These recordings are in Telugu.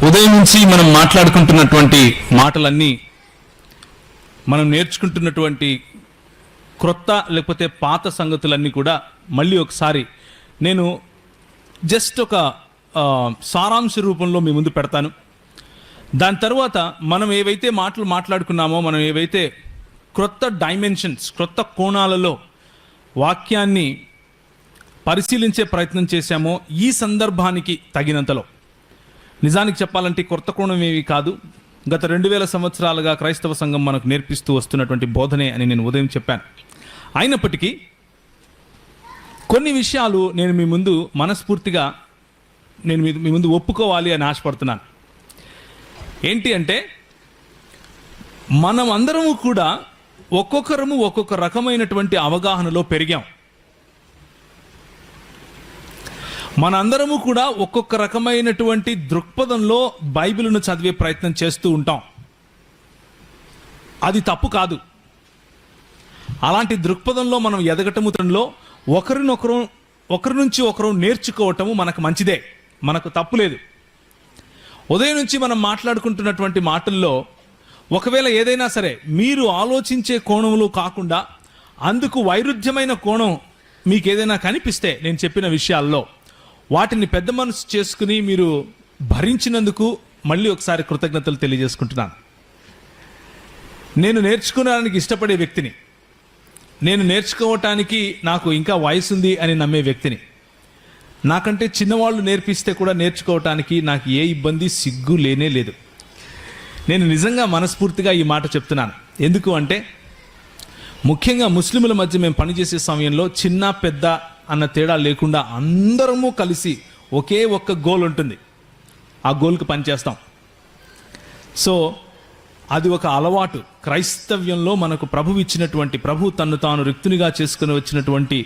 ఉదయం నుంచి మనం మాట్లాడుకుంటున్నటువంటి మాటలన్నీ, మనం నేర్చుకుంటున్నటువంటి క్రొత్త లేకపోతే పాత సంగతులన్నీ కూడా మళ్ళీ ఒకసారి నేను జస్ట్ ఒక సారాంశ రూపంలో మీ ముందు పెడతాను. దాని తర్వాత మనం ఏవైతే మాటలు మాట్లాడుకున్నామో, మనం ఏవైతే క్రొత్త డైమెన్షన్స్, క్రొత్త కోణాలలో వాక్యాన్ని పరిశీలించే ప్రయత్నం చేశామో ఈ సందర్భానికి తగినంతలో, నిజానికి చెప్పాలంటే కొత్త కోణం ఏవి కాదు, గత 2000 సంవత్సరాలుగా క్రైస్తవ సంఘం మనకు నేర్పిస్తూ వస్తున్నటువంటి బోధనే అని నేను ఉదయం చెప్పాను. అయినప్పటికీ కొన్ని విషయాలు నేను మీ ముందు మనస్ఫూర్తిగా మీ ముందు ఒప్పుకోవాలి అని ఆశపడుతున్నాను. ఏంటి అంటే, మనం అందరము కూడా ఒక్కొక్కరము ఒక్కొక్క రకమైనటువంటి అవగాహనలో పెరిగాం. మనందరము కూడా ఒక్కొక్క రకమైనటువంటి దృక్పథంలో బైబిల్ను చదివే ప్రయత్నం చేస్తూ ఉంటాం. అది తప్పు కాదు. అలాంటి దృక్పథంలో మనం ఎదగటములో ఒకరి నుంచి ఒకరు నేర్చుకోవటము మనకు మంచిదే, మనకు తప్పు లేదు. ఉదయం నుంచి మనం మాట్లాడుకుంటున్నటువంటి మాటల్లో ఒకవేళ ఏదైనా సరే మీరు ఆలోచించే కోణంలో కాకుండా అందుకు వైరుధ్యమైన కోణం మీకు ఏదైనా కనిపిస్తే, నేను చెప్పిన విషయాల్లో వాటిని పెద్ద మనసు చేసుకుని మీరు భరించినందుకు మళ్ళీ ఒకసారి కృతజ్ఞతలు తెలియజేసుకుంటున్నాను. నేను నేర్చుకోవడానికి ఇష్టపడే వ్యక్తిని, నేను నేర్చుకోవటానికి నాకు ఇంకా వయసు ఉంది అని నమ్మే వ్యక్తిని. నాకంటే చిన్నవాళ్ళు నేర్పిస్తే కూడా నేర్చుకోవటానికి నాకు ఏ ఇబ్బంది, సిగ్గు లేనే లేదు. నేను నిజంగా మనస్ఫూర్తిగా ఈ మాట చెప్తున్నాను. ఎందుకు అంటే, ముఖ్యంగా ముస్లింల మధ్య మేము పనిచేసే సమయంలో చిన్న పెద్ద అన్న తేడా లేకుండా అందరము కలిసి ఒకే ఒక్క గోల్ ఉంటుంది, ఆ గోల్కి పనిచేస్తాం. సో అది ఒక అలవాటు. క్రైస్తవ్యంలో మనకు ప్రభు ఇచ్చినటువంటి, ప్రభు తన్ను తాను రిక్తునిగా చేసుకుని వచ్చినటువంటి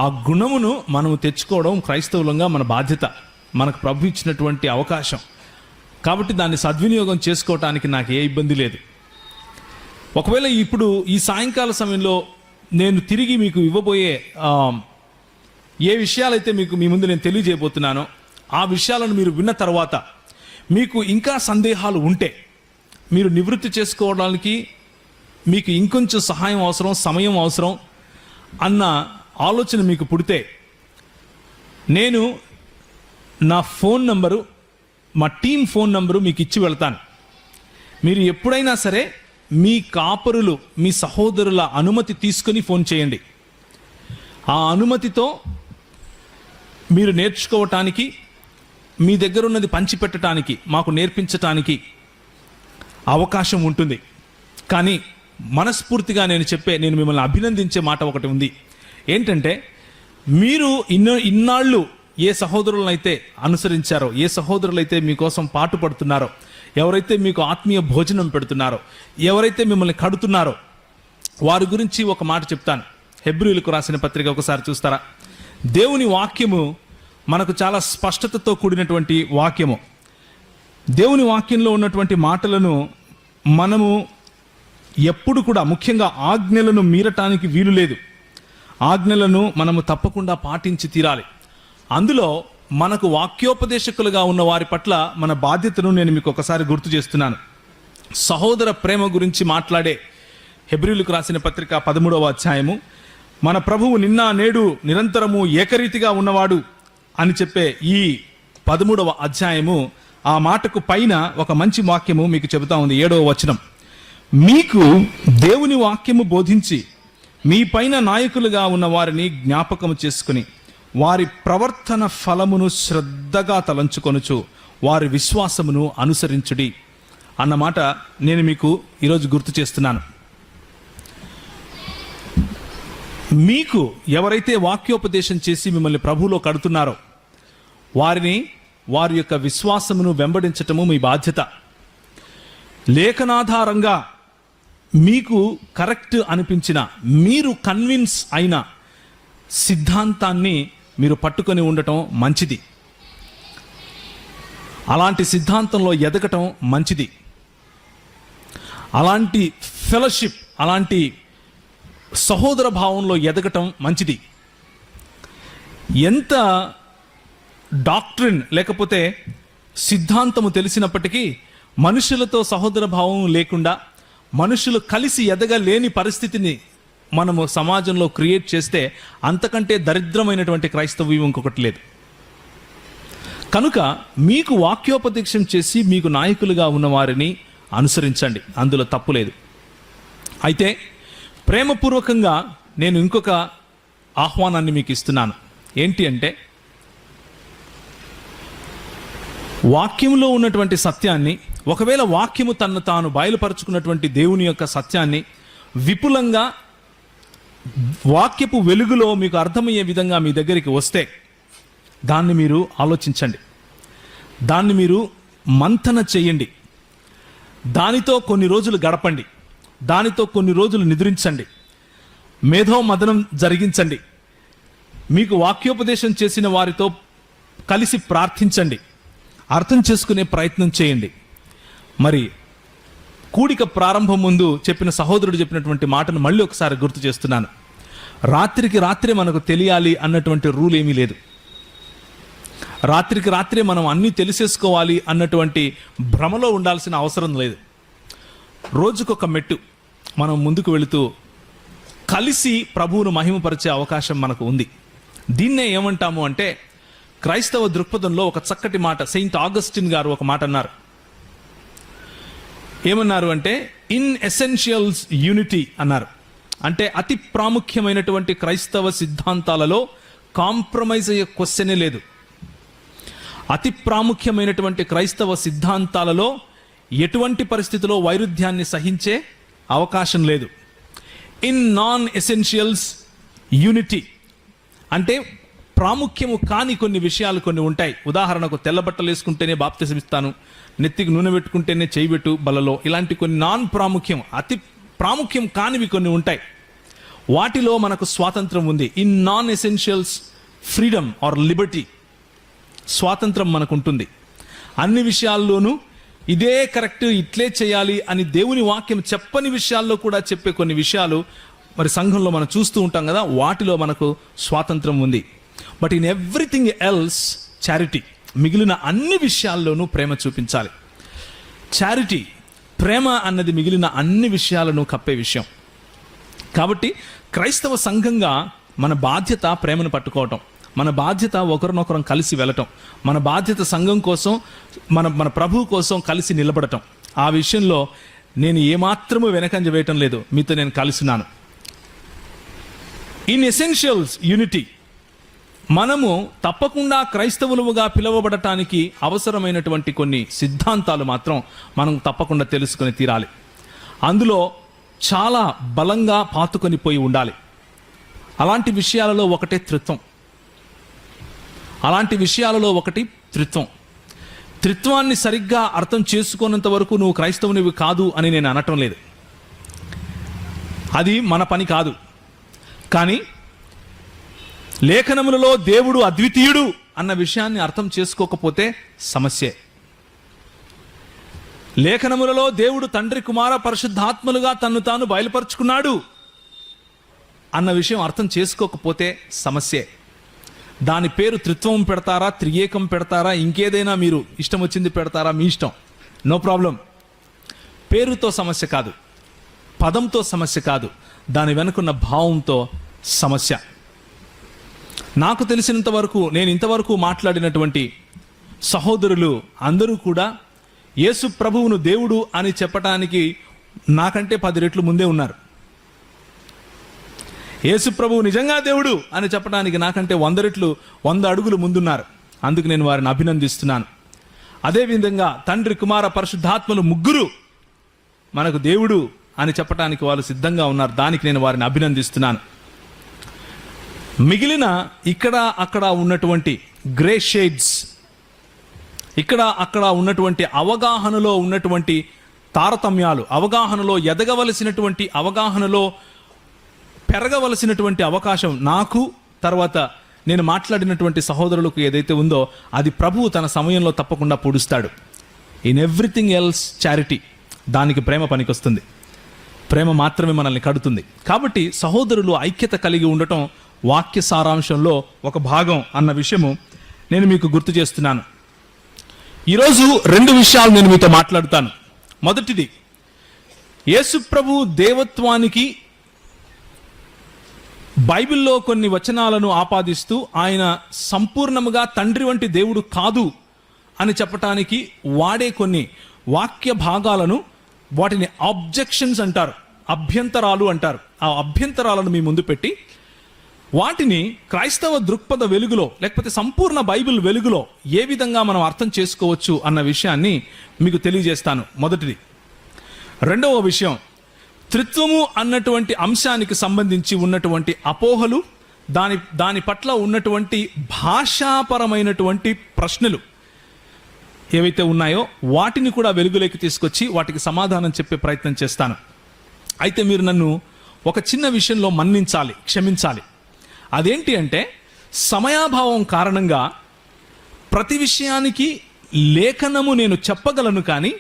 ఆ గుణమును మనము తెచ్చుకోవడం క్రైస్తవులంగా మన బాధ్యత, మనకు ప్రభు ఇచ్చినటువంటి అవకాశం. కాబట్టి దాన్ని సద్వినియోగం చేసుకోవటానికి నాకు ఏ ఇబ్బంది లేదు. ఒకవేళ ఇప్పుడు ఈ సాయంకాల సమయంలో నేను తిరిగి మీకు ఇవ్వబోయే ఏ విషయాలైతే మీ ముందు నేను తెలియజేయబోతున్నానో ఆ విషయాలను మీరు విన్న తర్వాత మీకు ఇంకా సందేహాలు ఉంటే, మీరు నివృత్తి చేసుకోవడానికి మీకు ఇంకొంచెం సహాయం అవసరం, సమయం అవసరం అన్న ఆలోచన మీకు పుడితే, నేను నా ఫోన్ నంబరు, మా టీం ఫోన్ నంబరు మీకు ఇచ్చి వెళ్తాను. మీరు ఎప్పుడైనా సరే మీ కాపరులు, మీ సహోదరుల అనుమతి తీసుకొని ఫోన్ చేయండి. ఆ అనుమతితో మీరు నేర్చుకోవటానికి, మీ దగ్గర ఉన్నది పంచిపెట్టడానికి, మాకు నేర్పించటానికి అవకాశం ఉంటుంది. కానీ మనస్ఫూర్తిగా నేను మిమ్మల్ని అభినందించే మాట ఒకటి ఉంది. ఏంటంటే, మీరు ఇన్నాళ్ళు ఏ సహోదరులనైతే అనుసరించారో, ఏ సహోదరులైతే మీకోసం పాటుపడుతున్నారో, ఎవరైతే మీకు ఆత్మీయ భోజనం పెడుతున్నారో, ఎవరైతే మిమ్మల్ని కడుతున్నారో, వారి గురించి ఒక మాట చెప్తాను. హెబ్రీయులకు రాసిన పత్రిక ఒకసారి చూస్తారా? దేవుని వాక్యము మనకు చాలా స్పష్టతతో కూడినటువంటి వాక్యము. దేవుని వాక్యంలో ఉన్నటువంటి మాటలను మనము ఎప్పుడు కూడా, ముఖ్యంగా ఆజ్ఞలను మీరటానికి వీలు లేదు. ఆజ్ఞలను మనము తప్పకుండా పాటించి తీరాలి. అందులో మనకు వాక్యోపదేశకులుగా ఉన్న వారి పట్ల మన బాధ్యతను నేను మీకు ఒకసారి గుర్తు చేస్తున్నాను. సహోదర ప్రేమ గురించి మాట్లాడే హెబ్రీయులకు రాసిన పత్రిక 13వ అధ్యాయము, మన ప్రభువు నిన్న నేడు నిరంతరము ఏకరీతిగా ఉన్నవాడు అని చెప్పే ఈ 13వ అధ్యాయము, ఆ మాటకు పైన ఒక మంచి వాక్యము మీకు చెబుతా ఉంది. 7వ వచనం, మీకు దేవుని వాక్యము బోధించి మీ పైన నాయకులుగా ఉన్న వారిని జ్ఞాపకము చేసుకుని వారి ప్రవర్తన ఫలమును శ్రద్ధగా తలంచుకొనుచు వారి విశ్వాసమును అనుసరించుడి అన్నమాట నేను మీకు ఈరోజు గుర్తు చేస్తున్నాను. మీకు ఎవరైతే వాక్యోపదేశం చేసి మిమ్మల్ని ప్రభువులో కడుతున్నారో వారి యొక్క విశ్వాసమును వెంబడించటము మీ బాధ్యత. లేఖనాధారంగా మీకు కరెక్ట్ అనిపించిన, మీరు కన్విన్స్ అయిన సిద్ధాంతాన్ని మీరు పట్టుకొని ఉండటం మంచిది. అలాంటి సిద్ధాంతంలో ఎదగటం మంచిది. అలాంటి ఫెలోషిప్, అలాంటి సహోదర భావంలో ఎదగటం మంచిది. ఎంత డాక్ట్రిన్ లేకపోతే సిద్ధాంతము తెలిసినప్పటికీ మనుషులతో సహోదర భావం లేకుండా మనుషులు కలిసి ఎదగలేని పరిస్థితిని మనము సమాజంలో క్రియేట్ చేస్తే అంతకంటే దరిద్రమైనటువంటి క్రైస్తవ్యం ఇంకొకటి లేదు. కనుక మీకు వాక్యోపదేశం చేసి మీకు నాయకులుగా ఉన్న వారిని అనుసరించండి, అందులో తప్పు లేదు. అయితే ప్రేమపూర్వకంగా నేను ఇంకొక ఆహ్వానాన్ని మీకు ఇస్తున్నాను. ఏంటి అంటే, వాక్యంలో ఉన్నటువంటి సత్యాన్ని, ఒకవేళ వాక్యము తన్ను తాను బయలుపరుచుకున్నటువంటి దేవుని యొక్క సత్యాన్ని విపులంగా వాక్యపు వెలుగులో మీకు అర్థమయ్యే విధంగా మీ దగ్గరికి వస్తే దాన్ని మీరు ఆలోచించండి, దాన్ని మీరు మంథన చేయండి, దానితో కొన్ని రోజులు గడపండి, దానితో కొన్ని రోజులు నిద్రించండి, మేధో మదనం జరిగించండి, మీకు వాక్యోపదేశం చేసిన వారితో కలిసి ప్రార్థించండి, అర్థం చేసుకునే ప్రయత్నం చేయండి. మరి కూడిక ప్రారంభం ముందు చెప్పిన సహోదరుడు చెప్పినటువంటి మాటను మళ్ళీ ఒకసారి గుర్తు చేస్తున్నాను. రాత్రికి రాత్రే మనకు తెలియాలి అన్నటువంటి రూల్ ఏమీ లేదు. రాత్రికి రాత్రే మనం అన్నీ తెలిసేసుకోవాలి అన్నటువంటి భ్రమలో ఉండాల్సిన అవసరం లేదు. రోజుకొక మెట్టు మనం ముందుకు వెళుతూ కలిసి ప్రభువును మహిమపరిచే అవకాశం మనకు ఉంది. దీన్నే ఏమంటాము అంటే, క్రైస్తవ దృక్పథంలో ఒక చక్కటి మాట సెయింట్ ఆగస్టిన్ గారు ఒక మాట అన్నారు. ఏమన్నారు అంటే, ఇన్ ఎసెన్షియల్స్ యూనిటీ అన్నారు. అంటే అతి ప్రాముఖ్యమైనటువంటి క్రైస్తవ సిద్ధాంతాలలో కాంప్రమైజ్ అయ్యే క్వశ్చనే లేదు. అతి ప్రాముఖ్యమైనటువంటి క్రైస్తవ సిద్ధాంతాలలో ఎటువంటి పరిస్థితిలో వైరుధ్యాన్ని సహించే అవకాశం లేదు. ఇన్ నాన్ ఎసెన్షియల్స్ యూనిటీ అంటే ప్రాముఖ్యము కాని కొన్ని విషయాలు కొన్ని ఉంటాయి. ఉదాహరణకు తెల్ల బట్టలు వేసుకుంటేనే బాప్తిసం ఇస్తాను, నెత్తికి నూనె పెట్టుకుంటేనే చేయి పెట్టు బలలో, ఇలాంటి కొన్ని నాన్ ప్రాముఖ్యం, అతి ప్రాముఖ్యం కానివి కొన్ని ఉంటాయి. వాటిలో మనకు స్వాతంత్రం ఉంది. In non essentials freedom or liberty, స్వాతంత్రం మనకు ఉంటుంది. అన్ని విషయాల్లోనూ ఇదే కరెక్ట్, ఇట్లే చేయాలి అని దేవుని వాక్యం చెప్పని విషయాల్లో కూడా చెప్పే కొన్ని విషయాలు మరి సంఘంలో మనం చూస్తూ ఉంటాం కదా, వాటిలో మనకు స్వాతంత్రం ఉంది. But in everything else charity, మిగిలిన అన్ని విషయాల్లోనూ ప్రేమ చూపించాలి. చారిటీ, ప్రేమ అన్నది మిగిలిన అన్ని విషయాలను కప్పే విషయం. కాబట్టి క్రైస్తవ సంఘంగా మన బాధ్యత ప్రేమను పట్టుకోవటం, మన బాధ్యత ఒకరినొకరం కలిసి వెళ్ళటం, మన బాధ్యత సంఘం కోసం, మన ప్రభువు కోసం కలిసి నిలబడటం. ఆ విషయంలో నేను ఏమాత్రము వెనకంజ వేయటం లేదు, మీతో నేను కలిసినాను. ఇన్ ఎసెన్షియల్స్ యూనిటీ, మనము తప్పకుండా క్రైస్తవులుగా పిలువబడటానికి అవసరమైనటువంటి కొన్ని సిద్ధాంతాలు మాత్రం మనం తప్పకుండా తెలుసుకొని తీరాలి. అందులో చాలా బలంగా పాతుకొని పోయి ఉండాలి. అలాంటి విషయాలలో ఒకటే త్రిత్వం. అలాంటి విషయాలలో ఒకటి త్రిత్వం. త్రిత్వాన్ని సరిగ్గా అర్థం చేసుకున్నంత వరకు నువ్వు క్రైస్తవునివి కాదు అని నేను అనటం లేదు, అది మన పని కాదు. కానీ లేఖనములలో దేవుడు అద్వితీయుడు అన్న విషయాన్ని అర్థం చేసుకోకపోతే సమస్యే. లేఖనములలో దేవుడు తండ్రి కుమార పరిశుద్ధాత్మలుగా తన్ను తాను బయలుపరుచుకున్నాడు అన్న విషయం అర్థం చేసుకోకపోతే సమస్యే. దాని పేరు త్రిత్వం పెడతారా, త్రియేకం పెడతారా, ఇంకేదైనా మీరు ఇష్టం వచ్చింది పెడతారా, మీ ఇష్టం, నో ప్రాబ్లం. పేరుతో సమస్య కాదు, పదంతో సమస్య కాదు, దాని వెనుకున్న భావంతో సమస్య. నాకు తెలిసినంత వరకు, నేను ఇంతవరకు మాట్లాడినటువంటి సహోదరులు అందరూ కూడా యేసు ప్రభువును దేవుడు అని చెప్పటానికి నాకంటే 10 రెట్లు ముందే ఉన్నారు. యేసు ప్రభువు నిజంగా దేవుడు అని చెప్పడానికి నాకంటే 100 రెట్లు 100 అడుగులు ముందున్నారు. అందుకు నేను వారిని అభినందిస్తున్నాను. అదేవిధంగా తండ్రి కుమార పరిశుద్ధాత్మలు ముగ్గురు మనకు దేవుడు అని చెప్పడానికి వాళ్ళు సిద్ధంగా ఉన్నారు. దానికి నేను వారిని అభినందిస్తున్నాను. మిగిలిన ఇక్కడ అక్కడ ఉన్నటువంటి గ్రే షేడ్స్, ఇక్కడ అక్కడ ఉన్నటువంటి అవగాహనలో ఉన్నటువంటి తారతమ్యాలు, అవగాహనలో ఎదగవలసినటువంటి, అవగాహనలో పెరగవలసినటువంటి అవకాశం నాకు, తర్వాత నేను మాట్లాడినటువంటి సహోదరులకు ఏదైతే ఉందో అది ప్రభువు తన సమయంలో తప్పకుండా పొడుస్తాడు. ఇన్ ఎవ్రీథింగ్ ఎల్స్ చారిటీ, దానికి ప్రేమ పనికొస్తుంది. ప్రేమ మాత్రమే మనల్ని కడుతుంది. కాబట్టి సహోదరులు ఐక్యత కలిగి ఉండటం వాక్య సారాంశంలో ఒక భాగం అన్న విషయము నేను మీకు గుర్తు చేస్తున్నాను. ఈరోజు 2 విషయాలు నేను మీతో మాట్లాడుతాను. మొదటిది, యేసు ప్రభు దేవత్వానికి బైబిల్లో కొన్ని వచనాలను ఆపాదిస్తూ ఆయన సంపూర్ణముగా తండ్రి వంటి దేవుడు కాదు అని చెప్పటానికి వాడే కొన్ని వాక్య భాగాలను, వాటిని ఆబ్జెక్షన్స్ అంటారు, అభ్యంతరాలు అంటారు. ఆ అభ్యంతరాలను మీ ముందు పెట్టి వాటిని క్రైస్తవ దృక్పథ వెలుగులో, లేకపోతే సంపూర్ణ బైబిల్ వెలుగులో ఏ విధంగా మనం అర్థం చేసుకోవచ్చు అన్న విషయాన్ని మీకు తెలియజేస్తాను. మొదటిది. రెండవ విషయం, త్రిత్వము అన్నటువంటి అంశానికి సంబంధించి ఉన్నటువంటి అపోహలు, దాని పట్ల ఉన్నటువంటి భాషాపరమైనటువంటి ప్రశ్నలు ఏవైతే ఉన్నాయో వాటిని కూడా వెలుగులోకి తీసుకొచ్చి వాటికి సమాధానం చెప్పే ప్రయత్నం చేస్తాను. అయితే మీరు నన్ను ఒక చిన్న విషయంలో మన్నించాలి, క్షమించాలి. అదేంటి అంటే, సమయాభావం కారణంగా ప్రతి విషయానికి లేఖనము నేను చెప్పగలను, కానీ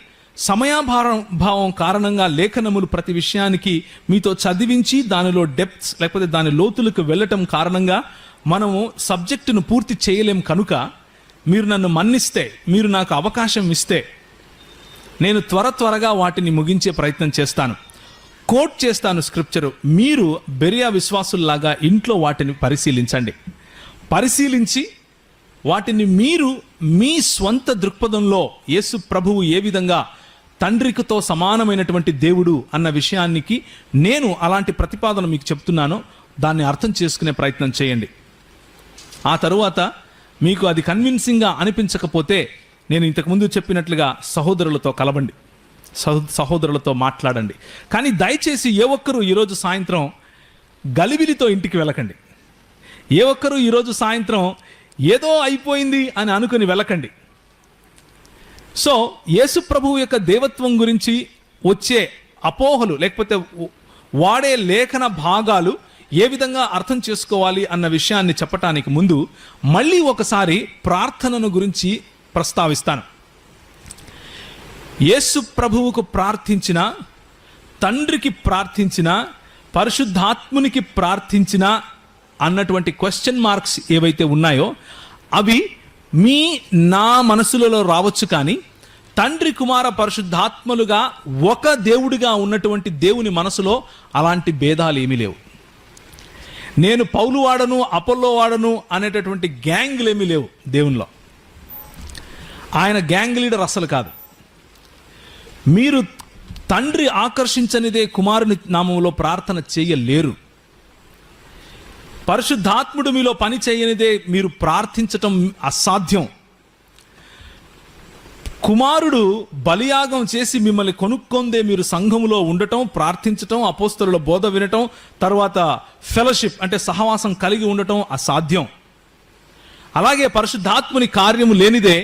సమయాభావం కారణంగా లేఖనములు ప్రతి విషయానికి మీతో చదివించి దానిలో డెప్త్స్ లేకపోతే దాని లోతులకు వెళ్ళటం కారణంగా మనము సబ్జెక్టును పూర్తి చేయలేం. కనుక మీరు నన్ను మన్నిస్తే, మీరు నాకు అవకాశం ఇస్తే నేను త్వరగా వాటిని ముగించే ప్రయత్నం చేస్తాను. కోట్ చేస్తాను స్క్రిప్చరు. మీరు బెరియా విశ్వాసుల్లాగా ఇంట్లో వాటిని పరిశీలించి వాటిని మీరు మీ స్వంత దృక్పథంలో యేసు ప్రభువు ఏ విధంగా తండ్రికితో సమానమైనటువంటి దేవుడు అన్న విషయానికి నేను అలాంటి ప్రతిపాదన మీకు చెప్తున్నానో దాన్ని అర్థం చేసుకునే ప్రయత్నం చేయండి. ఆ తరువాత మీకు అది కన్విన్సింగ్గా అనిపించకపోతే నేను ఇంతకుముందు చెప్పినట్లుగా సహోదరులతో కలవండి, సహోదరులతో మాట్లాడండి. కానీ దయచేసి ఏ ఒక్కరూ ఈరోజు సాయంత్రం గలిబిలితో ఇంటికి వెళ్ళకండి. ఏ ఒక్కరూ ఈరోజు సాయంత్రం ఏదో అయిపోయింది అని అనుకుని వెళ్ళకండి. సో యేసు ప్రభువు యొక్క దేవత్వం గురించి వచ్చే అపోహలు, లేకపోతే వాడే లేఖన భాగాలు ఏ విధంగా అర్థం చేసుకోవాలి అన్న విషయాన్ని చెప్పటానికి ముందు మళ్ళీ ఒకసారి ప్రార్థనను గురించి ప్రస్తావిస్తాను. యేసు ప్రభువుకు ప్రార్థించిన, తండ్రికి ప్రార్థించిన, పరిశుద్ధాత్మునికి ప్రార్థించిన అన్నటువంటి క్వశ్చన్ మార్క్స్ ఏవైతే ఉన్నాయో అవి నా మనసులలో రావచ్చు, కానీ తండ్రి, కుమార, పరిశుద్ధాత్మలుగా ఒక దేవుడిగా ఉన్నటువంటి దేవుని మనసులో అలాంటి భేదాలు ఏమీ లేవు. నేను పౌలు వాడను, అపోల్లో వాడను అనేటటువంటి గ్యాంగ్లు ఏమీ లేవు దేవునిలో. ఆయన గ్యాంగ్ లీడర్ అసలు కాదు. మీరు తండ్రి ఆకర్షించనిదే కుమారుని నామములో ప్రార్థన చేయలేరు. పరిశుద్ధాత్ముడు మీలో పని చేయనిదే మీరు ప్రార్థించటం అసాధ్యం. కుమారుడు బలియాగం చేసి మిమ్మల్ని కొనుక్కొందే మీరు సంఘములో ఉండటం, ప్రార్థించటం, అపోస్తలుల బోధ వినటం, తర్వాత ఫెలోషిప్ అంటే సహవాసం కలిగి ఉండటం అసాధ్యం. అలాగే పరిశుద్ధాత్ముని కార్యము లేనిదే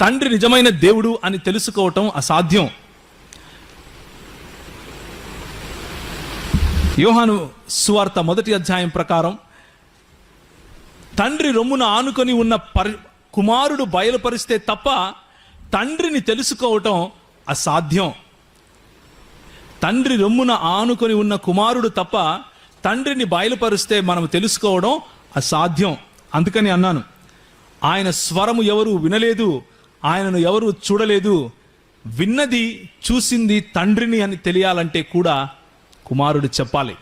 తండ్రి నిజమైన దేవుడు అని తెలుసుకోవటం అసాధ్యం. యోహాను సువార్త 1వ అధ్యాయం ప్రకారం తండ్రి రొమ్మున ఆనుకొని ఉన్న కుమారుడు బయలుపరిస్తే తప్ప తండ్రిని తెలుసుకోవటం అసాధ్యం. తండ్రి రొమ్మున ఆనుకొని ఉన్న కుమారుడు తప్ప తండ్రిని బయలుపరిస్తే మనం తెలుసుకోవడం అసాధ్యం. అందుకని అన్నాను, ఆయన స్వరము ఎవరు వినలేదు, ఆయనను ఎవరు చూడలేదు. విన్నది, చూసింది తండ్రిని అని తెలియాలంటే కూడా కుమారుడు చెప్పాలి.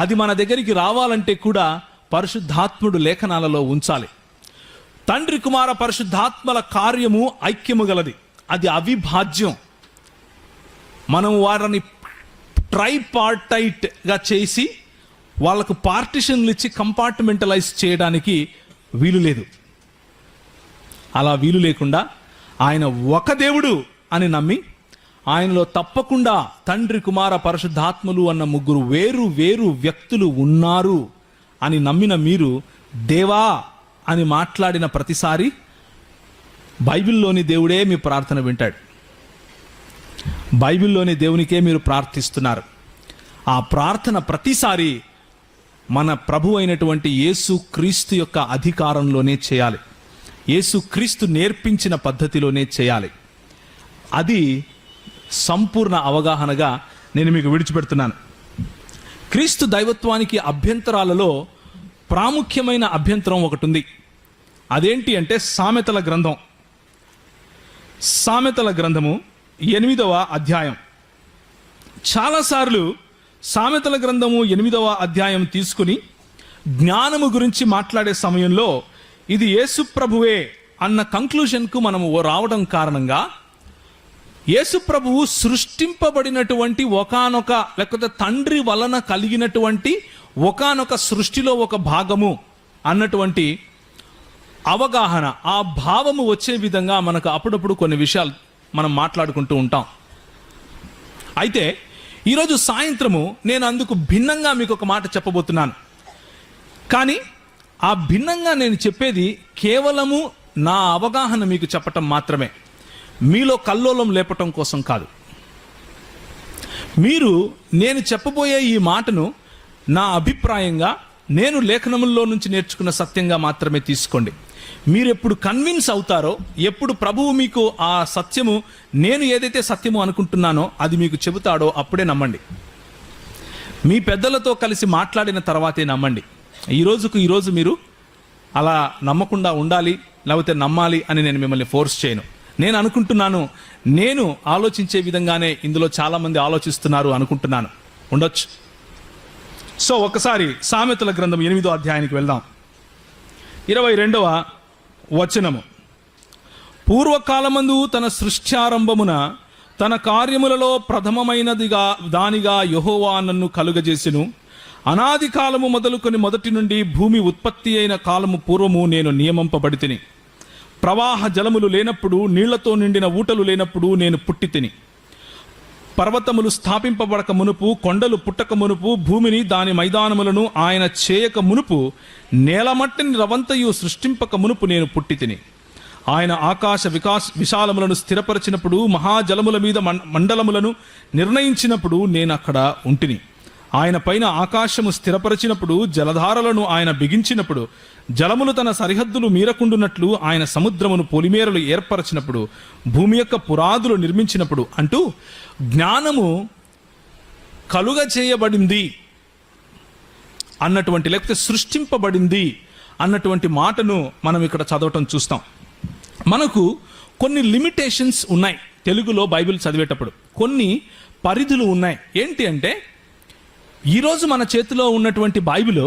అది మన దగ్గరికి రావాలంటే కూడా పరిశుద్ధాత్ముడు లేఖనాలలో ఉంచాలి. తండ్రి, కుమార, పరిశుద్ధాత్మల కార్యము ఐక్యము గలది, అది అవిభాజ్యం. మనం వారిని ట్రైపార్టైట్గా చేసి వాళ్ళకు పార్టిషన్లు ఇచ్చి కంపార్ట్మెంటలైజ్ చేయడానికి వీలు లేదు. అలా వీలు లేకుండా ఆయన ఒక దేవుడు అని నమ్మి ఆయనలో తప్పకుండా తండ్రి, కుమార, పరిశుద్ధాత్మలు అన్న ముగ్గురు వేరు వేరు వ్యక్తులు ఉన్నారు అని నమ్మిన మీరు దేవా అని మాట్లాడిన ప్రతిసారి బైబిల్లోని దేవుడే మీ ప్రార్థన వింటాడు. బైబిల్లోని దేవునికే మీరు ప్రార్థిస్తున్నారు. ఆ ప్రార్థన ప్రతిసారి మన ప్రభు అయినటువంటి యేసు క్రీస్తు యొక్క అధికారంలోనే చేయాలి. యేసు క్రీస్తు నేర్పించిన పద్ధతిలోనే చేయాలి. అది సంపూర్ణ అవగాహనగా నేను మీకు విడిచిపెడుతున్నాను. క్రీస్తు దైవత్వానికి అభ్యంతరాలలో ప్రాముఖ్యమైన అభ్యంతరం ఒకటి ఉంది. అదేంటి అంటే సామెతల గ్రంథం. సామెతల గ్రంథము 8వ అధ్యాయం. చాలాసార్లు సామెతల గ్రంథము 8వ అధ్యాయం తీసుకుని జ్ఞానము గురించి మాట్లాడే సమయంలో ఇది యేసు ప్రభువే అన్న కంక్లూషన్కు మనము రావడం కారణంగా యేసు ప్రభువు సృష్టింపబడినటువంటి ఒకానొక లేకపోతే తండ్రి వలన కలిగినటువంటి ఒకానొక సృష్టిలో ఒక భాగము అన్నటువంటి అవగాహన, ఆ భావము వచ్చే విధంగా మనకు అప్పుడప్పుడు కొన్ని విషయాలు మనం మాట్లాడుకుంటూ ఉంటాం. అయితే ఈరోజు సాయంత్రము నేను అందుకు భిన్నంగా మీకు ఒక మాట చెప్పబోతున్నాను. కానీ ఆ భిన్నంగా నేను చెప్పేది కేవలము నా అవగాహన మీకు చెప్పటం మాత్రమే, మీలో కల్లోలం లేపటం కోసం కాదు. మీరు నేను చెప్పబోయే ఈ మాటను నా అభిప్రాయంగా, నేను లేఖనముల్లో నుంచి నేర్చుకున్న సత్యంగా మాత్రమే తీసుకోండి. మీరు ఎప్పుడు కన్విన్స్ అవుతారో, ఎప్పుడు ప్రభువు మీకు ఆ సత్యము, నేను ఏదైతే సత్యము అనుకుంటున్నానో అది మీకు చెబుతాడో అప్పుడే నమ్మండి. మీ పెద్దలతో కలిసి మాట్లాడిన తర్వాతే నమ్మండి. ఈరోజు మీరు అలా నమ్మకుండా ఉండాలి, లేకపోతే నమ్మాలి అని నేను మిమ్మల్ని ఫోర్స్ చేయను. నేను అనుకుంటున్నాను, నేను ఆలోచించే విధంగానే ఇందులో చాలామంది ఆలోచిస్తున్నారు అనుకుంటున్నాను. ఉండొచ్చు. సో ఒకసారి సామెతల గ్రంథం 8వ అధ్యాయానికి వెళ్దాం. 22వ వచనము. పూర్వకాలమందు తన సృష్ట్యారంభమున తన కార్యములలో ప్రథమమైనదిగా దానిగా యెహోవా నన్ను కలుగజేసెను. అనాది కాలము మొదలుకొని మొదటి నుండి భూమి ఉత్పత్తి అయిన కాలము పూర్వము నేను నియమింపబడితిని. ప్రవాహ జలములు లేనప్పుడు, నీళ్లతో నిండిన ఊటలు లేనప్పుడు నేను పుట్టి తిని. పర్వతములు స్థాపింపబడక మునుపు, కొండలు పుట్టక మునుపు, భూమిని దాని మైదానములను ఆయన చేయక మునుపు, నేలమట్టిని రవంతయు సృష్టింపక మునుపు నేను పుట్టి తిని. ఆయన ఆకాశ విశాలములను స్థిరపరిచినప్పుడు, మహాజలముల మీద మండలములను నిర్ణయించినప్పుడు నేను అక్కడ ఉంటిని. ఆయన పైన ఆకాశము స్థిరపరిచినప్పుడు, జలధారలను ఆయన బిగించినప్పుడు, జలములు తన సరిహద్దులు మీరకుండునట్లు ఆయన సముద్రమును పొలిమేరలు ఏర్పరచినప్పుడు, భూమి యొక్క పురాదులు నిర్మించినప్పుడు అంటూ జ్ఞానము కలుగ చేయబడింది అన్నటువంటి, లేకపోతే సృష్టింపబడింది అన్నటువంటి మాటను మనం ఇక్కడ చదవటం చూస్తాం. మనకు కొన్ని లిమిటేషన్స్ ఉన్నాయి తెలుగులో బైబిల్ చదివేటప్పుడు, కొన్ని పరిధులు ఉన్నాయి. ఏంటి అంటే, ఈరోజు మన చేతిలో ఉన్నటువంటి బైబిల్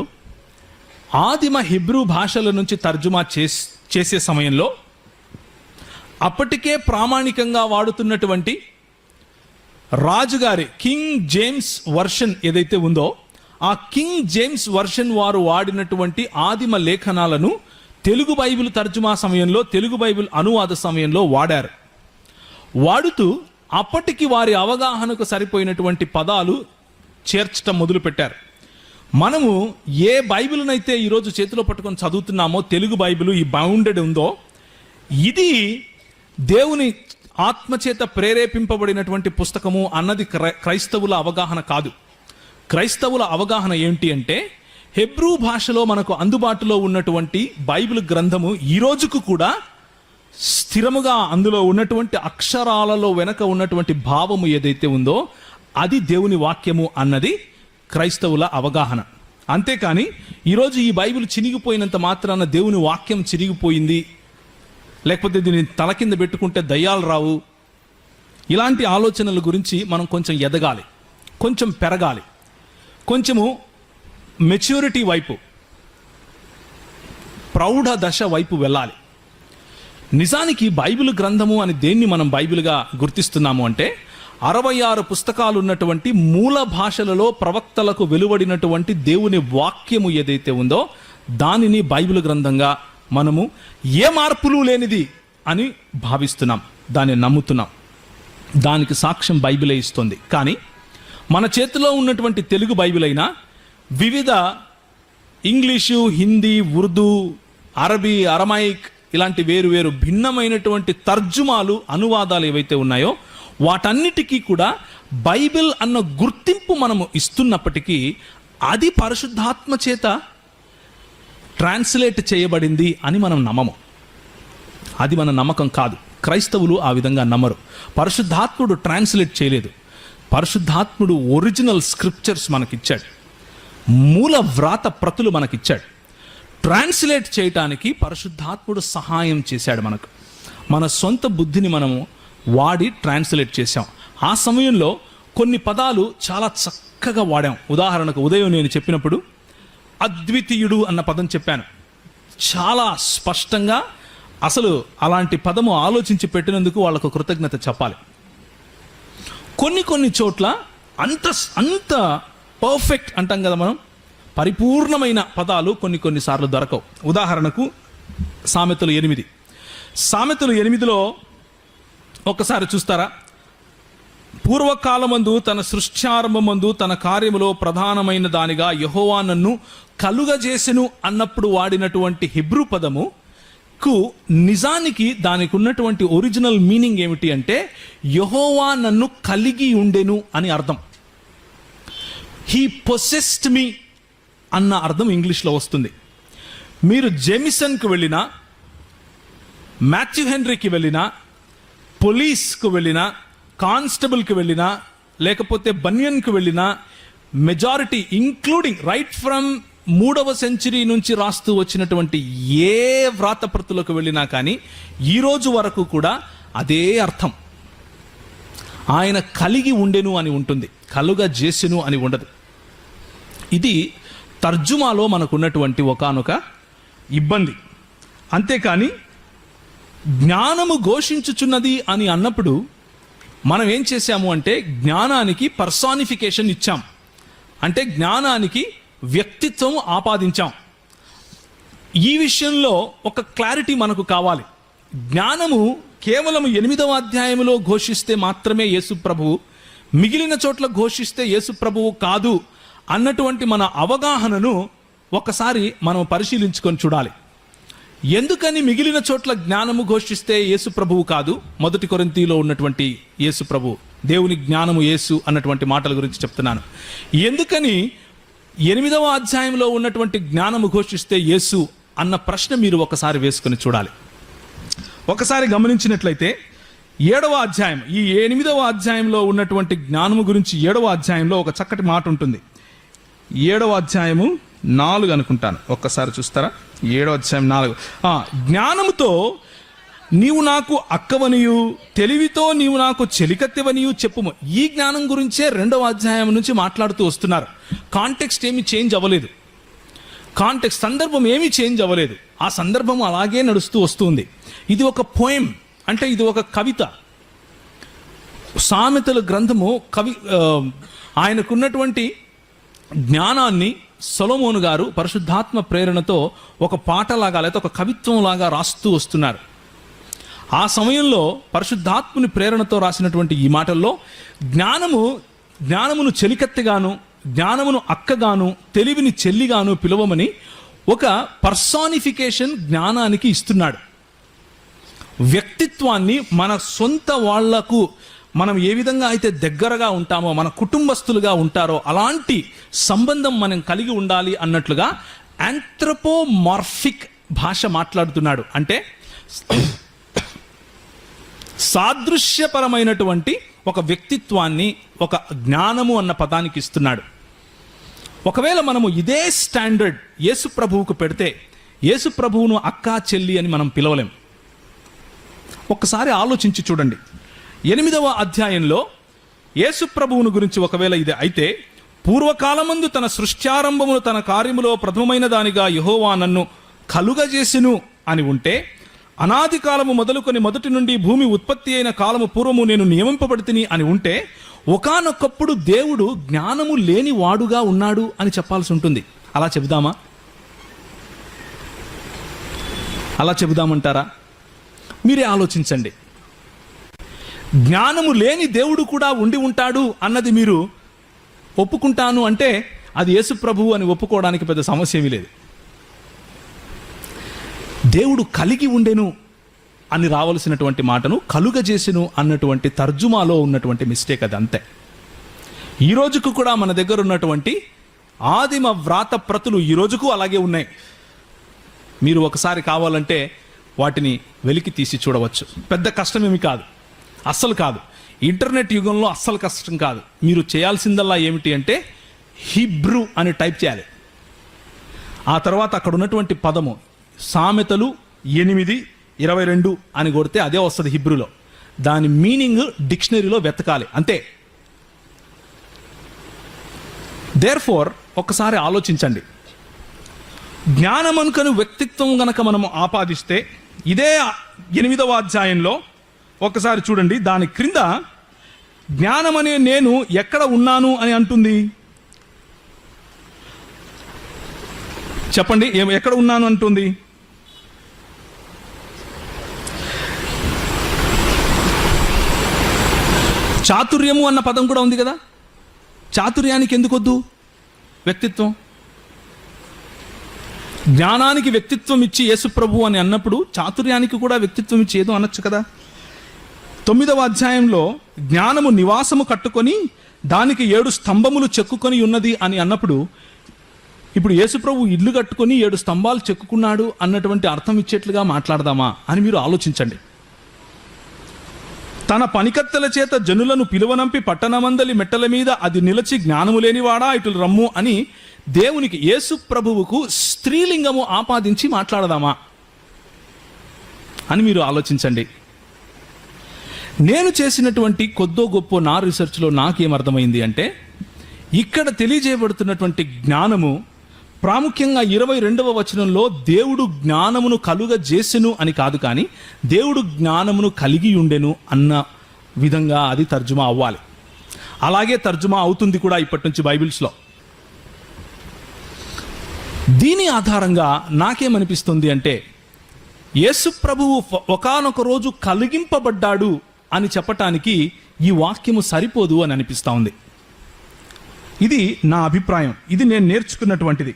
ఆదిమ హిబ్రూ భాషల నుంచి తర్జుమా చేసే సమయంలో అప్పటికే ప్రామాణికంగా వాడుతున్నటువంటి రాజుగారి కింగ్ జేమ్స్ వర్షన్ ఏదైతే ఉందో, ఆ కింగ్ జేమ్స్ వర్షన్ వారు వాడినటువంటి ఆదిమ లేఖనాలను తెలుగు బైబిల్ తర్జుమా సమయంలో, తెలుగు బైబిల్ అనువాద సమయంలో వాడారు. వాడుతూ అప్పటికి వారి అవగాహనకు సరిపోయినటువంటి పదాలు చేర్చటం మొదలుపెట్టారు. మనము ఏ బైబిల్నైతే ఈరోజు చేతిలో పట్టుకొని చదువుతున్నామో, తెలుగు బైబిల్ ఈ బౌండెడ్ ఉందో, ఇది దేవుని ఆత్మచేత ప్రేరేపింపబడినటువంటి పుస్తకము అన్నది క్రైస్తవుల అవగాహన కాదు. క్రైస్తవుల అవగాహన ఏంటి అంటే, హెబ్రూ భాషలో మనకు అందుబాటులో ఉన్నటువంటి బైబిల్ గ్రంథము ఈ రోజుకు కూడా స్థిరముగా అందులో ఉన్నటువంటి అక్షరాలలో వెనక ఉన్నటువంటి భావము ఏదైతే ఉందో అది దేవుని వాక్యము అన్నది క్రైస్తవుల అవగాహన. అంతేకాని ఈరోజు ఈ బైబిల్ చినిగిపోయినంత మాత్రాన దేవుని వాక్యం చిరిగిపోయింది, లేకపోతే దీన్ని తల కింద పెట్టుకుంటే దయ్యాలు రావు, ఇలాంటి ఆలోచనల గురించి మనం కొంచెం ఎదగాలి, కొంచెం పెరగాలి, కొంచెము మెచ్యూరిటీ వైపు, ప్రౌఢ దశ వైపు వెళ్ళాలి. నిజానికి బైబిల్ గ్రంథము అని దేన్ని మనం బైబిల్గా గుర్తిస్తున్నాము అంటే, 66 పుస్తకాలు ఉన్నటువంటి మూల భాషలలో ప్రవక్తలకు వెలువడినటువంటి దేవుని వాక్యము ఏదైతే ఉందో దానిని బైబిల్ గ్రంథంగా మనము ఏ మార్పులు లేనిది అని భావిస్తున్నాం, దాన్ని నమ్ముతున్నాం. దానికి సాక్ష్యం బైబిలే ఇస్తుంది. కానీ మన చేతిలో ఉన్నటువంటి తెలుగు బైబిల్ అయినా వివిధ ఇంగ్లీషు, హిందీ, ఉర్దూ, అరబీ, అరమైక్ ఇలాంటి వేరు భిన్నమైనటువంటి తర్జుమాలు, అనువాదాలు ఏవైతే ఉన్నాయో వాటన్నిటికీ కూడా బైబిల్ అన్న గుర్తింపు మనము ఇస్తున్నప్పటికీ అది పరిశుద్ధాత్మ చేత ట్రాన్స్లేట్ చేయబడింది అని మనం నమ్మము. అది మన నమ్మకం కాదు. క్రైస్తవులు ఆ విధంగా నమ్మరు. పరిశుద్ధాత్ముడు ట్రాన్స్లేట్ చేయలేదు. పరిశుద్ధాత్ముడు ఒరిజినల్ స్క్రిప్చర్స్ మనకిచ్చాడు, మూల వ్రాత ప్రతులు మనకిచ్చాడు. ట్రాన్స్లేట్ చేయటానికి పరిశుద్ధాత్ముడు సహాయం చేశాడు మనకు. మన సొంత బుద్ధిని మనము వాడి ట్రాన్స్లేట్ చేసాం. ఆ సమయంలో కొన్ని పదాలు చాలా చక్కగా వాడాం. ఉదాహరణకు ఉదయం నేను చెప్పినప్పుడు అద్వితీయుడు అన్న పదం చెప్పాను. చాలా స్పష్టంగా అసలు అలాంటి పదము ఆలోచించి పెట్టినందుకు వాళ్ళకు కృతజ్ఞత చెప్పాలి. కొన్ని చోట్ల అంత పర్ఫెక్ట్ అంటాం కదా మనం, పరిపూర్ణమైన పదాలు కొన్నిసార్లు దొరకవు. ఉదాహరణకు సామెతలు 8లో ఒక్కసారి చూస్తారా? పూర్వకాలమందు తన సృష్ట్యారంభమందు తన కార్యములో ప్రధానమైన దానిగా యెహోవా నన్ను కలుగజేసెను అన్నప్పుడు వాడినటువంటి హిబ్రూ పదముకు నిజానికి దానికి ఉన్నటువంటి ఒరిజినల్ మీనింగ్ ఏమిటి అంటే యెహోవా నన్ను కలిగి ఉండెను అని అర్థం. హీ పొసెస్డ్ మీ అన్న అర్థం ఇంగ్లీష్లో వస్తుంది. మీరు జెమిసన్కి వెళ్ళినా, మాథ్యూ హెన్రీకి వెళ్ళినా, పోలీస్కు వెళ్ళినా, కానిస్టేబుల్కి వెళ్ళినా, లేకపోతే బనియన్కి వెళ్ళినా, మెజారిటీ ఇంక్లూడింగ్ రైట్ ఫ్రమ్ 3వ సెంచరీ నుంచి రాస్తూ వచ్చినటువంటి ఏ వ్రాతప్రతులకు వెళ్ళినా కానీ ఈరోజు వరకు కూడా అదే అర్థం. ఆయన కలిగి ఉండెను అని ఉంటుంది, కలుగా చేసెను అని ఉండదు. ఇది తర్జుమాలో మనకున్నటువంటి ఒకానొక ఇబ్బంది. అంతేకాని జ్ఞానము ఘోషించుచున్నది అని అన్నప్పుడు మనం ఏం చేశాము అంటే జ్ఞానానికి పర్సానిఫికేషన్ ఇచ్చాం. అంటే జ్ఞానానికి వ్యక్తిత్వం ఆపాదించాం. ఈ విషయంలో ఒక క్లారిటీ మనకు కావాలి. జ్ఞానము కేవలం 8వ అధ్యాయంలో ఘోషిస్తే మాత్రమే యేసు ప్రభువు, మిగిలిన చోట్ల ఘోషిస్తే యేసు ప్రభువు కాదు అన్నటువంటి మన అవగాహనను ఒకసారి మనం పరిశీలించుకొని చూడాలి. ఎందుకని మిగిలిన చోట్ల జ్ఞానము ఘోషిస్తే యేసు ప్రభువు కాదు? 1 కొరింథీలో ఉన్నటువంటి యేసు ప్రభువు, దేవుని జ్ఞానము యేసు అన్నటువంటి మాటల గురించి చెప్తున్నాను. ఎందుకని 8వ అధ్యాయంలో ఉన్నటువంటి జ్ఞానము ఘోషిస్తే యేసు అన్న ప్రశ్న మీరు ఒకసారి వేసుకొని చూడాలి. ఒకసారి గమనించినట్లయితే 7వ అధ్యాయం, ఈ 8వ అధ్యాయంలో ఉన్నటువంటి జ్ఞానము గురించి 7వ అధ్యాయంలో ఒక చక్కటి మాట ఉంటుంది. 7వ అధ్యాయము 4 అనుకుంటాను, ఒక్కసారి చూస్తారా? 7వ అధ్యాయం 4. జ్ఞానముతో నీవు నాకు అక్కవనియు, తెలివితో నీవు నాకు చెలికత్తెవనియు చెప్పుము. ఈ జ్ఞానం గురించే 2వ అధ్యాయం నుంచి మాట్లాడుతూ వస్తున్నారు. కాంటెక్స్ట్ ఏమి చేంజ్ అవ్వలేదు, సందర్భం ఏమీ చేంజ్ అవ్వలేదు. ఆ సందర్భం అలాగే నడుస్తూ వస్తుంది. ఇది ఒక పోయం, అంటే ఇది ఒక కవిత. సామెతల గ్రంథము ఆయనకున్నటువంటి జ్ఞానాన్ని సొలొమోను గారు పరిశుద్ధాత్మ ప్రేరణతో ఒక పాటలాగా లేకపోతే ఒక కవిత్వం లాగా రాస్తూ వస్తున్నారు. ఆ సమయంలో పరిశుద్ధాత్ముని ప్రేరణతో రాసినటువంటి ఈ మాటల్లో జ్ఞానమును చెలికత్తెగాను, జ్ఞానమును అక్కగాను, తెలివిని చెల్లిగాను పిలవమని ఒక పర్సానిఫికేషన్ జ్ఞానానికి ఇస్తున్నాడు. వ్యక్తిత్వాన్ని మన సొంత వాళ్లకు మనం ఏ విధంగా అయితే దగ్గరగా ఉంటామో, మన కుటుంబస్తులుగా ఉంటారో అలాంటి సంబంధం మనం కలిగి ఉండాలి అన్నట్లుగా ఆంథ్రోపోమార్ఫిక్ భాష మాట్లాడుతున్నాడు. అంటే సాదృశ్యపరమైనటువంటి ఒక వ్యక్తిత్వాన్ని ఒక జ్ఞానము అన్న పదానికి ఇస్తున్నాడు. ఒకవేళ మనము ఇదే స్టాండర్డ్ యేసు ప్రభువుకు పెడితే యేసు ప్రభువును అక్కా చెల్లి అని మనం పిలవలేం. ఒక్కసారి ఆలోచించి చూడండి. 8వ అధ్యాయంలో యేసు ప్రభువును గురించి ఒకవేళ ఇది అయితే, పూర్వకాలమందు తన సృష్ట్యారంభమును తన కార్యములో ప్రథమమైన దానిగా యెహోవా నన్ను కలుగజేసెను అని ఉంటే, అనాది కాలము మొదలుకొని మొదటి నుండి భూమి ఉత్పత్తి అయిన కాలము పూర్వము నేను నియమింపబడితిని అని ఉంటే, ఒకానొకప్పుడు దేవుడు జ్ఞానము లేని వాడుగా ఉన్నాడు అని చెప్పాల్సి ఉంటుంది. అలా చెబుదామంటారా? మీరే ఆలోచించండి. జ్ఞానము లేని దేవుడు కూడా ఉండి ఉంటాడు అన్నది మీరు ఒప్పుకుంటాను అంటే అది యేసు ప్రభువు అని ఒప్పుకోవడానికి పెద్ద సమస్య ఏమీ లేదు. దేవుడు కలిగి ఉండెను అని రావాల్సినటువంటి మాటను కలుగజేసెను అన్నటువంటి తర్జుమాలో ఉన్నటువంటి మిస్టేక్ అది, అంతే. ఈ రోజుకు కూడా మన దగ్గర ఉన్నటువంటి ఆదిమ వ్రాత ప్రతులు ఈ రోజుకు అలాగే ఉన్నాయి. మీరు ఒకసారి కావాలంటే వాటిని వెలికి తీసి చూడవచ్చు. పెద్ద కష్టమేమి కాదు, అస్సలు కాదు. ఇంటర్నెట్ యుగంలో అస్సలు కష్టం కాదు. మీరు చేయాల్సిందల్లా ఏమిటి అంటే హిబ్రూ అని టైప్ చేయాలి. ఆ తర్వాత అక్కడ ఉన్నటువంటి పదము సామెతలు 8 22 అని కొడితే అదే వస్తుంది హిబ్రూలో. దాని మీనింగ్ డిక్షనరీలో వెతకాలి అంతే. దేర్ఫోర్ ఒక్కసారి ఆలోచించండి. జ్ఞానమనుకను వ్యక్తిత్వం గనక మనము ఆపాదిస్తే ఇదే 8వ అధ్యాయంలో ఒక్కసారి చూడండి, దాని క్రింద జ్ఞానమనే నేను ఎక్కడ ఉన్నాను అని అంటుంది. చెప్పండి, ఎక్కడ ఉన్నాను అంటుంది? చాతుర్యము అన్న పదం కూడా ఉంది కదా. చాతుర్యానికి ఎందుకు వద్దు వ్యక్తిత్వం? జ్ఞానానికి వ్యక్తిత్వం ఇచ్చి యేసు ప్రభు అని అన్నప్పుడు చాతుర్యానికి కూడా వ్యక్తిత్వం ఇచ్చి ఏదో అనొచ్చు కదా. 9వ అధ్యాయంలో జ్ఞానము నివాసము కట్టుకొని దానికి 7 స్తంభములు చెక్కుకొని ఉన్నది అని అన్నప్పుడు ఇప్పుడు యేసు ప్రభు ఇల్లు కట్టుకొని 7 స్తంభాలు చెక్కుకున్నాడు అన్నటువంటి అర్థం ఇచ్చేట్లుగా మాట్లాడదామా అని మీరు ఆలోచించండి. తన పనికత్తెల చేత జనులను పిలువనంపి పట్టణమందలి మెట్టల మీద అది నిలిచి జ్ఞానము లేనివాడా ఇటు రమ్ము అని దేవునికి, యేసు ప్రభువుకు స్త్రీలింగము ఆపాదించి మాట్లాడదామా అని మీరు ఆలోచించండి. నేను చేసినటువంటి కొద్దో గొప్ప నా రీసెర్చ్లో నాకేమర్థమైంది అంటే, ఇక్కడ తెలియజేయబడుతున్నటువంటి జ్ఞానము ప్రాముఖ్యంగా 22వ వచనంలో దేవుడు జ్ఞానమును కలుగజేసెను అని కాదు, కానీ దేవుడు జ్ఞానమును కలిగి ఉండెను అన్న విధంగా అది తర్జుమా అవ్వాలి. అలాగే తర్జుమా అవుతుంది కూడా ఇప్పటి నుంచి బైబిల్స్లో. దీని ఆధారంగా నాకేమనిపిస్తుంది అంటే, యేసు ప్రభువు ఒకానొక రోజు కలిగింపబడ్డాడు అని చెప్పటానికి ఈ వాక్యము సరిపోదు అని అనిపిస్తూ ఉంది. ఇది నా అభిప్రాయం, ఇది నేను నేర్చుకున్నటువంటిది.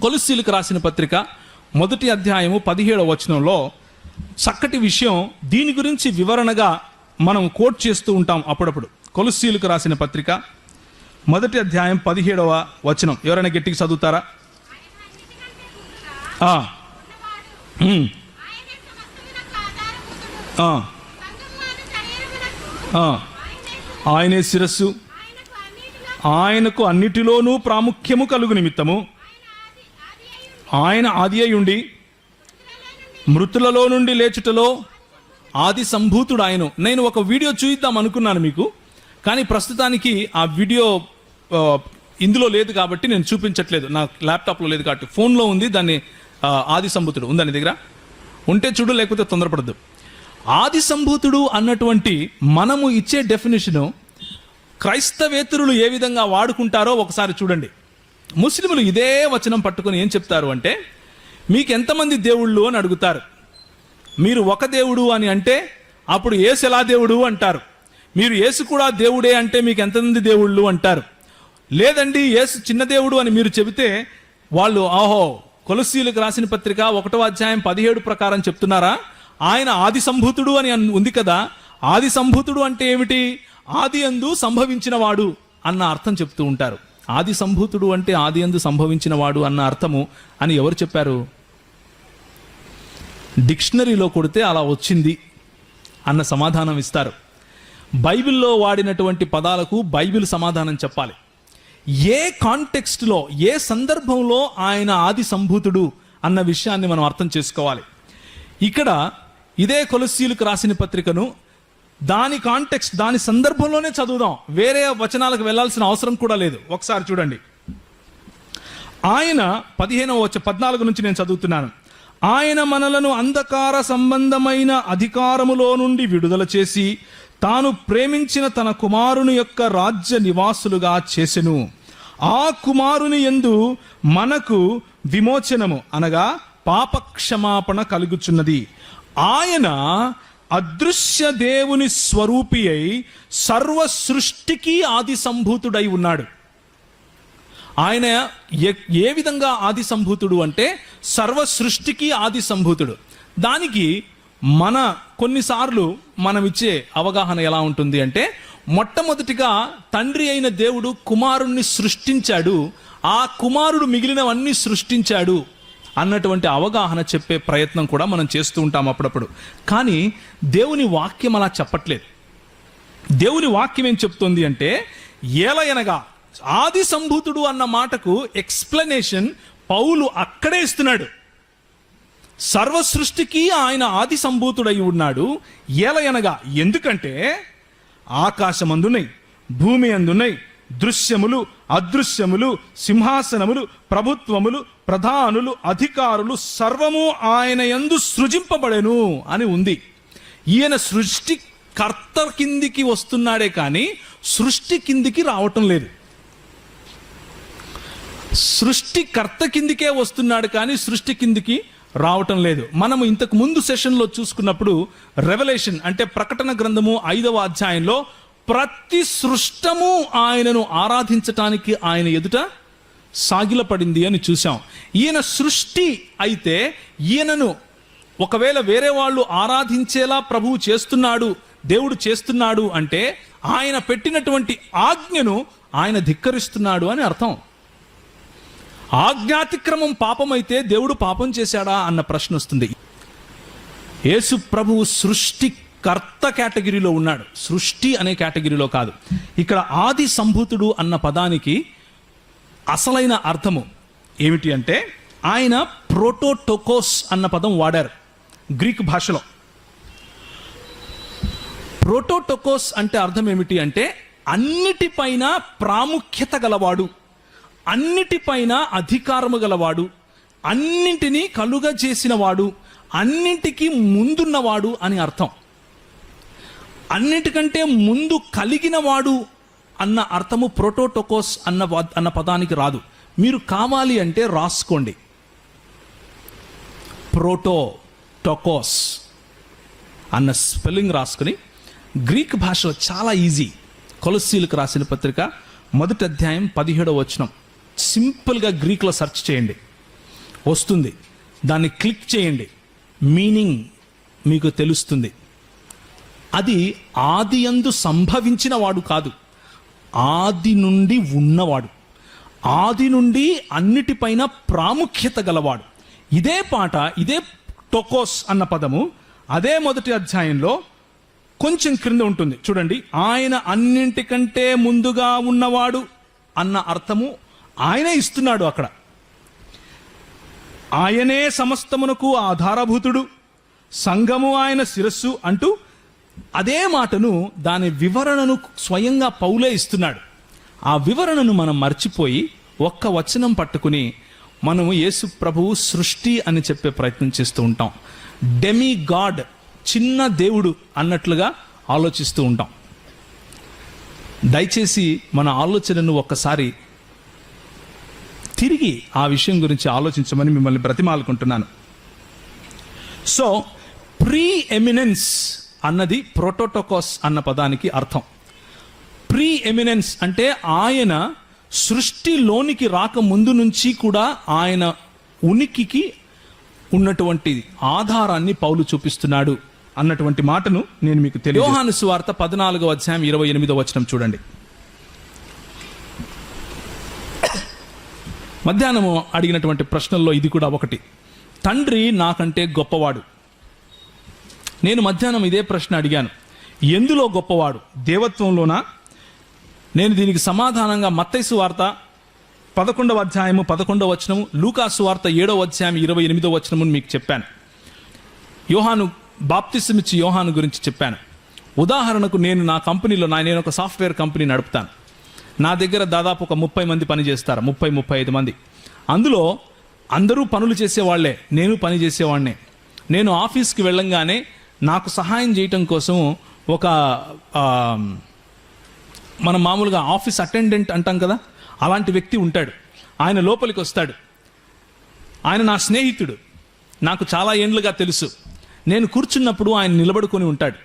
కొలస్సీలకు రాసిన పత్రిక 1వ అధ్యాయము 17వ వచనంలో చక్కటి విషయం, దీని గురించి వివరణగా మనం కోట్ చేస్తూ ఉంటాం అప్పుడప్పుడు. కొలస్సీలకు రాసిన పత్రిక 1వ అధ్యాయం 17వ వచనం ఎవరైనా గట్టిగా చదువుతారా? ఆయనే శిరస్సు, ఆయనకు అన్నిటిలోనూ ప్రాముఖ్యము కలుగు నిమిత్తము ఆయన ఆది అయి ఉండి మృతులలో నుండి లేచుటలో ఆది సంభూతుడు ఆయన. నేను ఒక వీడియో చూద్దాం అనుకున్నాను మీకు, కానీ ప్రస్తుతానికి ఆ వీడియో ఇందులో లేదు కాబట్టి నేను చూపించట్లేదు. నా ల్యాప్టాప్లో లేదు కాబట్టి ఫోన్లో ఉంది. దాన్ని ఆది సంభూతుడు ఉందని దగ్గర ఉంటే చూడు, లేకపోతే తొందరపడద్దు. ఆది సంభూతుడు అన్నటువంటి మనము ఇచ్చే డెఫినేషను క్రైస్తవేతరులు ఏ విధంగా వాడుకుంటారో ఒకసారి చూడండి. ముస్లింలు ఇదే వచనం పట్టుకొని ఏం చెప్తారు అంటే, మీకు ఎంతమంది దేవుళ్ళు అని అడుగుతారు. మీరు ఒక దేవుడు అని అంటే అప్పుడు యేసు ఎలా దేవుడు అంటారు. మీరు యేసు కూడా దేవుడే అంటే మీకు ఎంతమంది దేవుళ్ళు అంటారు. లేదండి యేసు చిన్న దేవుడు అని మీరు చెబితే వాళ్ళు ఆహో కొలస్సీలకు రాసిన పత్రిక 1వ అధ్యాయం 17 ప్రకారం చెప్తున్నారా, ఆయన ఆది సంభూతుడు అని ఉంది కదా. ఆది సంభూతుడు అంటే ఏమిటి? ఆది యందు సంభవించిన వాడు అన్న అర్థం చెప్తూ ఉంటారు. ఆది సంభూతుడు అంటే ఆది యందు సంభవించిన వాడు అన్న అర్థము అని ఎవరు చెప్పారు? డిక్షనరీలో కొడితే అలా వచ్చింది అన్న సమాధానం ఇస్తారు. బైబిల్లో వాడినటువంటి పదాలకు బైబిల్ సమాధానం చెప్పాలి. ఏ కాంటెక్స్ట్లో, ఏ సందర్భంలో ఆయన ఆది సంభూతుడు అన్న విషయాన్ని మనం అర్థం చేసుకోవాలి. ఇక్కడ ఇదే కొలస్సీలకు రాసిన పత్రికను దాని కాంటెక్స్ట్, దాని సందర్భంలోనే చదువుదాం. వేరే వచనాలకు వెళ్ళాల్సిన అవసరం కూడా లేదు. ఒకసారి చూడండి. ఆయన 14 నుంచి నేను చదువుతున్నాను. ఆయన మనలను అంధకార సంబంధమైన అధికారములో నుండి విడుదల చేసి తాను ప్రేమించిన తన కుమారుని యొక్క రాజ్య నివాసులుగా చేసెను. ఆ కుమారుని యందు మనకు విమోచనము అనగా పాపక్షమాపణ కలుగుచున్నది. ఆయన అదృశ్య దేవుని స్వరూపి అయి సర్వ సృష్టికి ఆది సంభూతుడై ఉన్నాడు. ఆయన ఏ విధంగా ఆది సంభూతుడు అంటే సర్వ సృష్టికి ఆది సంభూతుడు. దానికి కొన్నిసార్లు మనం ఇచ్చే అవగాహన ఎలా ఉంటుంది అంటే, మొట్టమొదటిగా తండ్రి అయిన దేవుడు కుమారుణ్ణి సృష్టించాడు, ఆ కుమారుడు మిగిలినవన్నీ సృష్టించాడు అన్నటువంటి అవగాహన చెప్పే ప్రయత్నం కూడా మనం చేస్తూ ఉంటాం అప్పుడప్పుడు. కానీ దేవుని వాక్యం అలా చెప్పట్లేదు. దేవుని వాక్యం ఏం చెప్తుంది అంటే, ఏలయనగా ఆది సంభూతుడు అన్న మాటకు ఎక్స్ప్లెనేషన్ పౌలు అక్కడే ఇస్తున్నాడు. సర్వ సృష్టికి ఆయన ఆది సంభూతుడై ఉన్నాడు. ఏలయనగా ఎందుకంటే ఆకాశమందున్నాయి, భూమి అందున్నాయి, దృశ్యములు అదృశ్యములు, సింహాసనములు, ప్రభుత్వములు, ప్రధానులు, అధికారులు సర్వము ఆయన యందు సృజింపబడెను అని ఉంది. ఈయన సృష్టికర్త కిందికి వస్తున్నాడే కానీ సృష్టి కిందికి రావటం లేదు. సృష్టికర్త కిందికే వస్తున్నాడు కానీ సృష్టి కిందికి రావటం లేదు. మనము ఇంతకు ముందు సెషన్లో చూసుకున్నప్పుడు రెవల్యూషన్ అంటే ప్రకటన గ్రంథము 5వ అధ్యాయంలో ప్రతి సృష్టము ఆయనను ఆరాధించటానికి ఆయన ఎదుట సాగిలపడింది అని చూసాం. ఈయన సృష్టి అయితే ఈయనను ఒకవేళ వేరే వాళ్ళు ఆరాధించేలా ప్రభువు చేస్తున్నాడు, దేవుడు చేస్తున్నాడు అంటే ఆయన పెట్టినటువంటి ఆజ్ఞను ఆయన ధిక్కరిస్తున్నాడు అని అర్థం. ఆజ్ఞాతిక్రమం పాపమైతే దేవుడు పాపం చేశాడా అన్న ప్రశ్న వస్తుంది. యేసు ప్రభువు సృష్టికర్త కేటగిరీలో ఉన్నాడు, సృష్టి అనే కేటగిరీలో కాదు. ఇక్కడ ఆది సంభూతుడు అన్న పదానికి అసలైన అర్థము ఏమిటి అంటే ఆయన ప్రోటోటోకోస్ అన్న పదం వాడారు గ్రీక్ భాషలో. ప్రోటోటోకోస్ అంటే అర్థం ఏమిటి అంటే అన్నిటిపైన ప్రాముఖ్యత గలవాడు, అన్నిటిపైన అధికారము గలవాడు, అన్నింటినీ కలుగజేసిన వాడు, అన్నింటికి ముందున్నవాడు అని అర్థం. అన్నిటికంటే ముందు కలిగిన వాడు అన్న అర్థము ప్రోటోటోకోస్ అన్న పదానికి రాదు. మీరు కావాలి అంటే రాసుకోండి, ప్రోటోటోకోస్ అన్న స్పెల్లింగ్ రాసుకుని గ్రీక్ భాషలో చాలా ఈజీ. కొలస్సీలకు రాసిన పత్రిక 1వ అధ్యాయం 17వ వచనం సింపుల్గా గ్రీక్లో సెర్చ్ చేయండి, వస్తుంది. దాన్ని క్లిక్ చేయండి, మీనింగ్ మీకు తెలుస్తుంది. అది ఆది యందు సంభవించిన వాడు కాదు, ఆది నుండి ఉన్నవాడు, ఆది నుండి అన్నిటిపైన ప్రాముఖ్యత గలవాడు. ఇదే పాట, ఇదే టోకోస్ అన్న పదము అదే 1వ అధ్యాయంలో కొంచెం క్రింద ఉంటుంది చూడండి. ఆయన అన్నింటికంటే ముందుగా ఉన్నవాడు అన్న అర్థము ఆయనే ఇస్తున్నాడు అక్కడ. ఆయనే సమస్తమునకు ఆధారభూతుడు, సంఘము ఆయన శిరస్సు అంటూ అదే మాటను, దాని వివరణను స్వయంగా పౌలే ఇస్తున్నాడు. ఆ వివరణను మనం మర్చిపోయి ఒక్క వచనం పట్టుకుని మనము యేసు ప్రభువు సృష్టి అని చెప్పే ప్రయత్నం చేస్తూ ఉంటాం. డెమి గాడ్, చిన్న దేవుడు అన్నట్లుగా ఆలోచిస్తూ ఉంటాం. దయచేసి మన ఆలోచనను ఒక్కసారి తిరిగి ఆ విషయం గురించి ఆలోచించమని మిమ్మల్ని బ్రతిమాలుకుంటున్నాను. సో ప్రీ ఎమినెన్స్ అన్నది ప్రోటోటోకోస్ అన్న పదానికి అర్థం. ప్రీ ఎమినెన్స్ అంటే ఆయన సృష్టిలోనికి రాక ముందు నుంచి కూడా ఆయన ఉనికికి ఉన్నటువంటి ఆధారాన్ని పౌలు చూపిస్తున్నాడు అన్నటువంటి మాటను నేను మీకు తెలియదు. యోహాను సువార్త 14వ అధ్యాయం 28వ వచనం చూడండి. మధ్యాహ్నము అడిగినటువంటి ప్రశ్నల్లో ఇది కూడా ఒకటి. తండ్రి నాకంటే గొప్పవాడు. నేను మధ్యాహ్నం ఇదే ప్రశ్న అడిగాను, ఎందులో గొప్పవాడు, దేవత్వంలోనా? నేను దీనికి సమాధానంగా మత్తయి సువార్త 11వ అధ్యాయము 11వ వచనము, లూకా సువార్త 7వ అధ్యాయం 28వ వచనము మీకు చెప్పాను. యోహాను బాప్తిసమిచ్చి యోహాను గురించి చెప్పాను. ఉదాహరణకు నేను నా కంపెనీలో నేను ఒక సాఫ్ట్వేర్ కంపెనీ నడుపుతాను. నా దగ్గర దాదాపు ఒక 30 మంది పని చేస్తారు, 30-35 మంది. అందులో అందరూ పనులు చేసేవాళ్లే, నేను పని చేసేవాడినే. నేను ఆఫీస్కి వెళ్ళంగానే నాకు సహాయం చేయటం కోసం ఒక మనం మామూలుగా ఆఫీస్ అటెండెంట్ అంటాం కదా, అలాంటి వ్యక్తి ఉంటాడు. ఆయన లోపలికి వస్తాడు. ఆయన నా స్నేహితుడు, నాకు చాలా ఏండ్లుగా తెలుసు. నేను కూర్చున్నప్పుడు ఆయన నిలబడుకొని ఉంటాడు.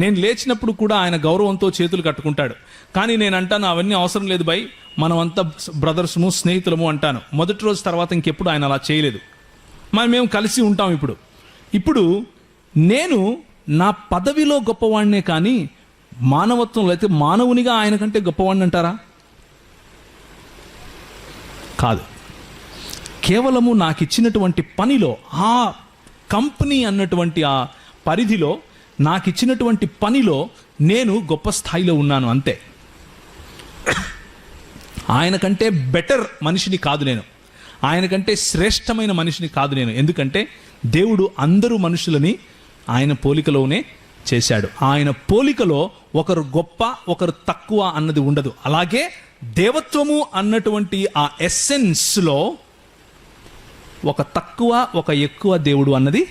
నేను లేచినప్పుడు కూడా ఆయన గౌరవంతో చేతులు కట్టుకుంటాడు. కానీ నేను అంటాను, అవన్నీ అవసరం లేదు బై, మనమంతా బ్రదర్స్ము, స్నేహితులము అంటాను. మొదటి రోజు తర్వాత ఇంకెప్పుడు ఆయన అలా చేయలేదు. మేము కలిసి ఉంటాం. ఇప్పుడు నేను నా పదవిలో గొప్పవాడినే, కానీ మానవత్వంలో అయితే మానవునిగా ఆయన కంటే గొప్పవాడిని అంటారా? కాదు. కేవలము నాకు ఇచ్చినటువంటి పనిలో, ఆ కంపెనీ అన్నటువంటి ఆ పరిధిలో, నాకు ఇచ్చినటువంటి పనిలో నేను గొప్ప స్థాయిలో ఉన్నాను అంతే. ఆయన కంటే బెటర్ మనిషిని కాదు నేను, ఆయన కంటే శ్రేష్టమైన మనిషిని కాదు నేను. ఎందుకంటే దేవుడు అందరూ మనుషులని ఆయన పోలికలోనే చేశాడు. ఆయన పోలికలో ఒకరు గొప్ప ఒకరు తక్కువ అన్నది ఉండదు. అలాగే దేవత్వము అన్నటువంటి ఆ ఎస్సెన్స్లో ఒక తక్కువ ఒక ఎక్కువ దేవుడు అన్నది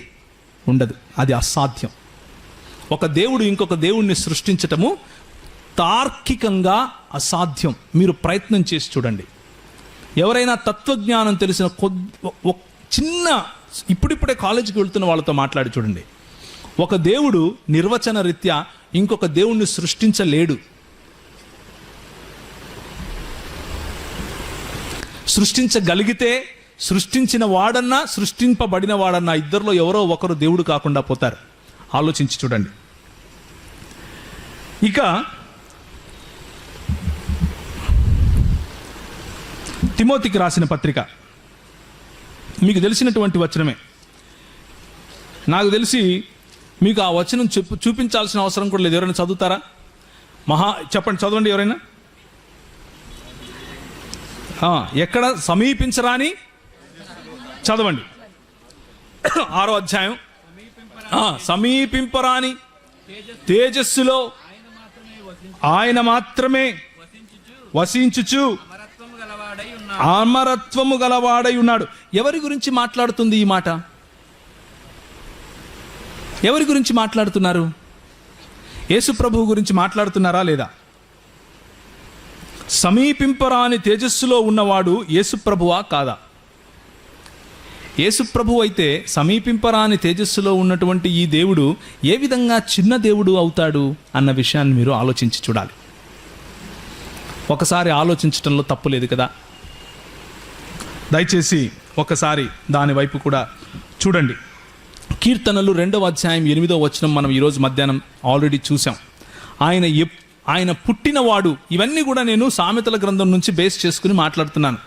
ఉండదు. అది అసాధ్యం. ఒక దేవుడు ఇంకొక దేవుడిని సృష్టించటము తార్కికంగా అసాధ్యం. మీరు ప్రయత్నం చేసి చూడండి. ఎవరైనా తత్వజ్ఞానం తెలిసిన చిన్న ఇప్పుడిప్పుడే కాలేజీకి వెళ్తున్న వాళ్ళతో మాట్లాడి చూడండి. ఒక దేవుడు నిర్వచన రీత్యా ఇంకొక దేవుణ్ణి సృష్టించలేడు. సృష్టించగలిగితే సృష్టించిన వాడన్నా సృష్టింపబడిన వాడన్నా ఇద్దరిలో ఎవరో ఒకరు దేవుడు కాకుండా పోతారు. ఆలోచించి చూడండి. ఇక తిమోతికి రాసిన పత్రిక మీకు తెలిసినటువంటి వచనమే. నాకు తెలిసి మీకు ఆ వచనం చూపించాల్సిన అవసరం కూడా లేదు. ఎవరైనా చదువుతారా? చెప్పండి, చదవండి ఎవరైనా. ఎక్కడ సమీపించరాని చదవండి. 6వ అధ్యాయం. సమీపింపరాని తేజస్సులో ఆయన మాత్రమే వసించుచు అమరత్వము గలవాడై ఉన్నాడు. ఎవరి గురించి మాట్లాడుతుంది ఈ మాట? ఎవరి గురించి మాట్లాడుతున్నారు? యేసు ప్రభువు గురించి మాట్లాడుతున్నారా లేదా? సమీపింపరాని తేజస్సులో ఉన్నవాడు యేసు ప్రభువా కాదా? యేసు ప్రభువు అయితే సమీపింపరాని తేజస్సులో ఉన్నటువంటి ఈ దేవుడు ఏ విధంగా చిన్న దేవుడు అవుతాడు అన్న విషయాన్ని మీరు ఆలోచించి చూడాలి. ఒకసారి ఆలోచించటంలో తప్పు లేదు కదా. దయచేసి ఒకసారి దాని వైపు కూడా చూడండి. కీర్తనలు 2వ అధ్యాయం 8వ వచనం మనం ఈరోజు మధ్యాహ్నం ఆల్రెడీ చూసాం. ఆయన పుట్టినవాడు. ఇవన్నీ కూడా నేను సామెతల గ్రంథం నుంచి బేస్ చేసుకుని మాట్లాడుతున్నాను.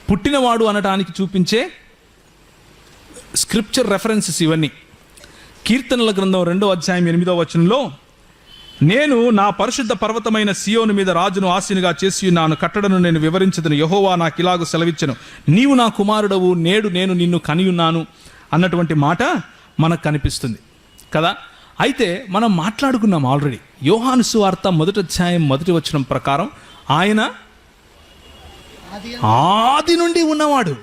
పుట్టినవాడు అనటానికి చూపించే స్క్రిప్చర్ రెఫరెన్సెస్ ఇవన్నీ. కీర్తనల గ్రంథం 2వ అధ్యాయం 8వ వచనంలో, నేను నా పరిశుద్ధ పర్వతమైన సియోను మీద రాజును ఆసీనుగా చేసి ఉన్నాను, కట్టడను నేను వివరించదను, యెహోవా నాకు ఇలాగ సెలవిచ్చెను, నీవు నా కుమారుడవు, నేడు నేను నిన్ను కనియున్నాను అన్నటువంటి మాట మనకు కనిపిస్తుంది కదా. అయితే మనం మాట్లాడుకున్నాం ఆల్రెడీ. యోహాను సువార్త 1వ అధ్యాయం 1వ వచనం ప్రకారం ఆయన ఆది నుండి ఉన్నవాడు.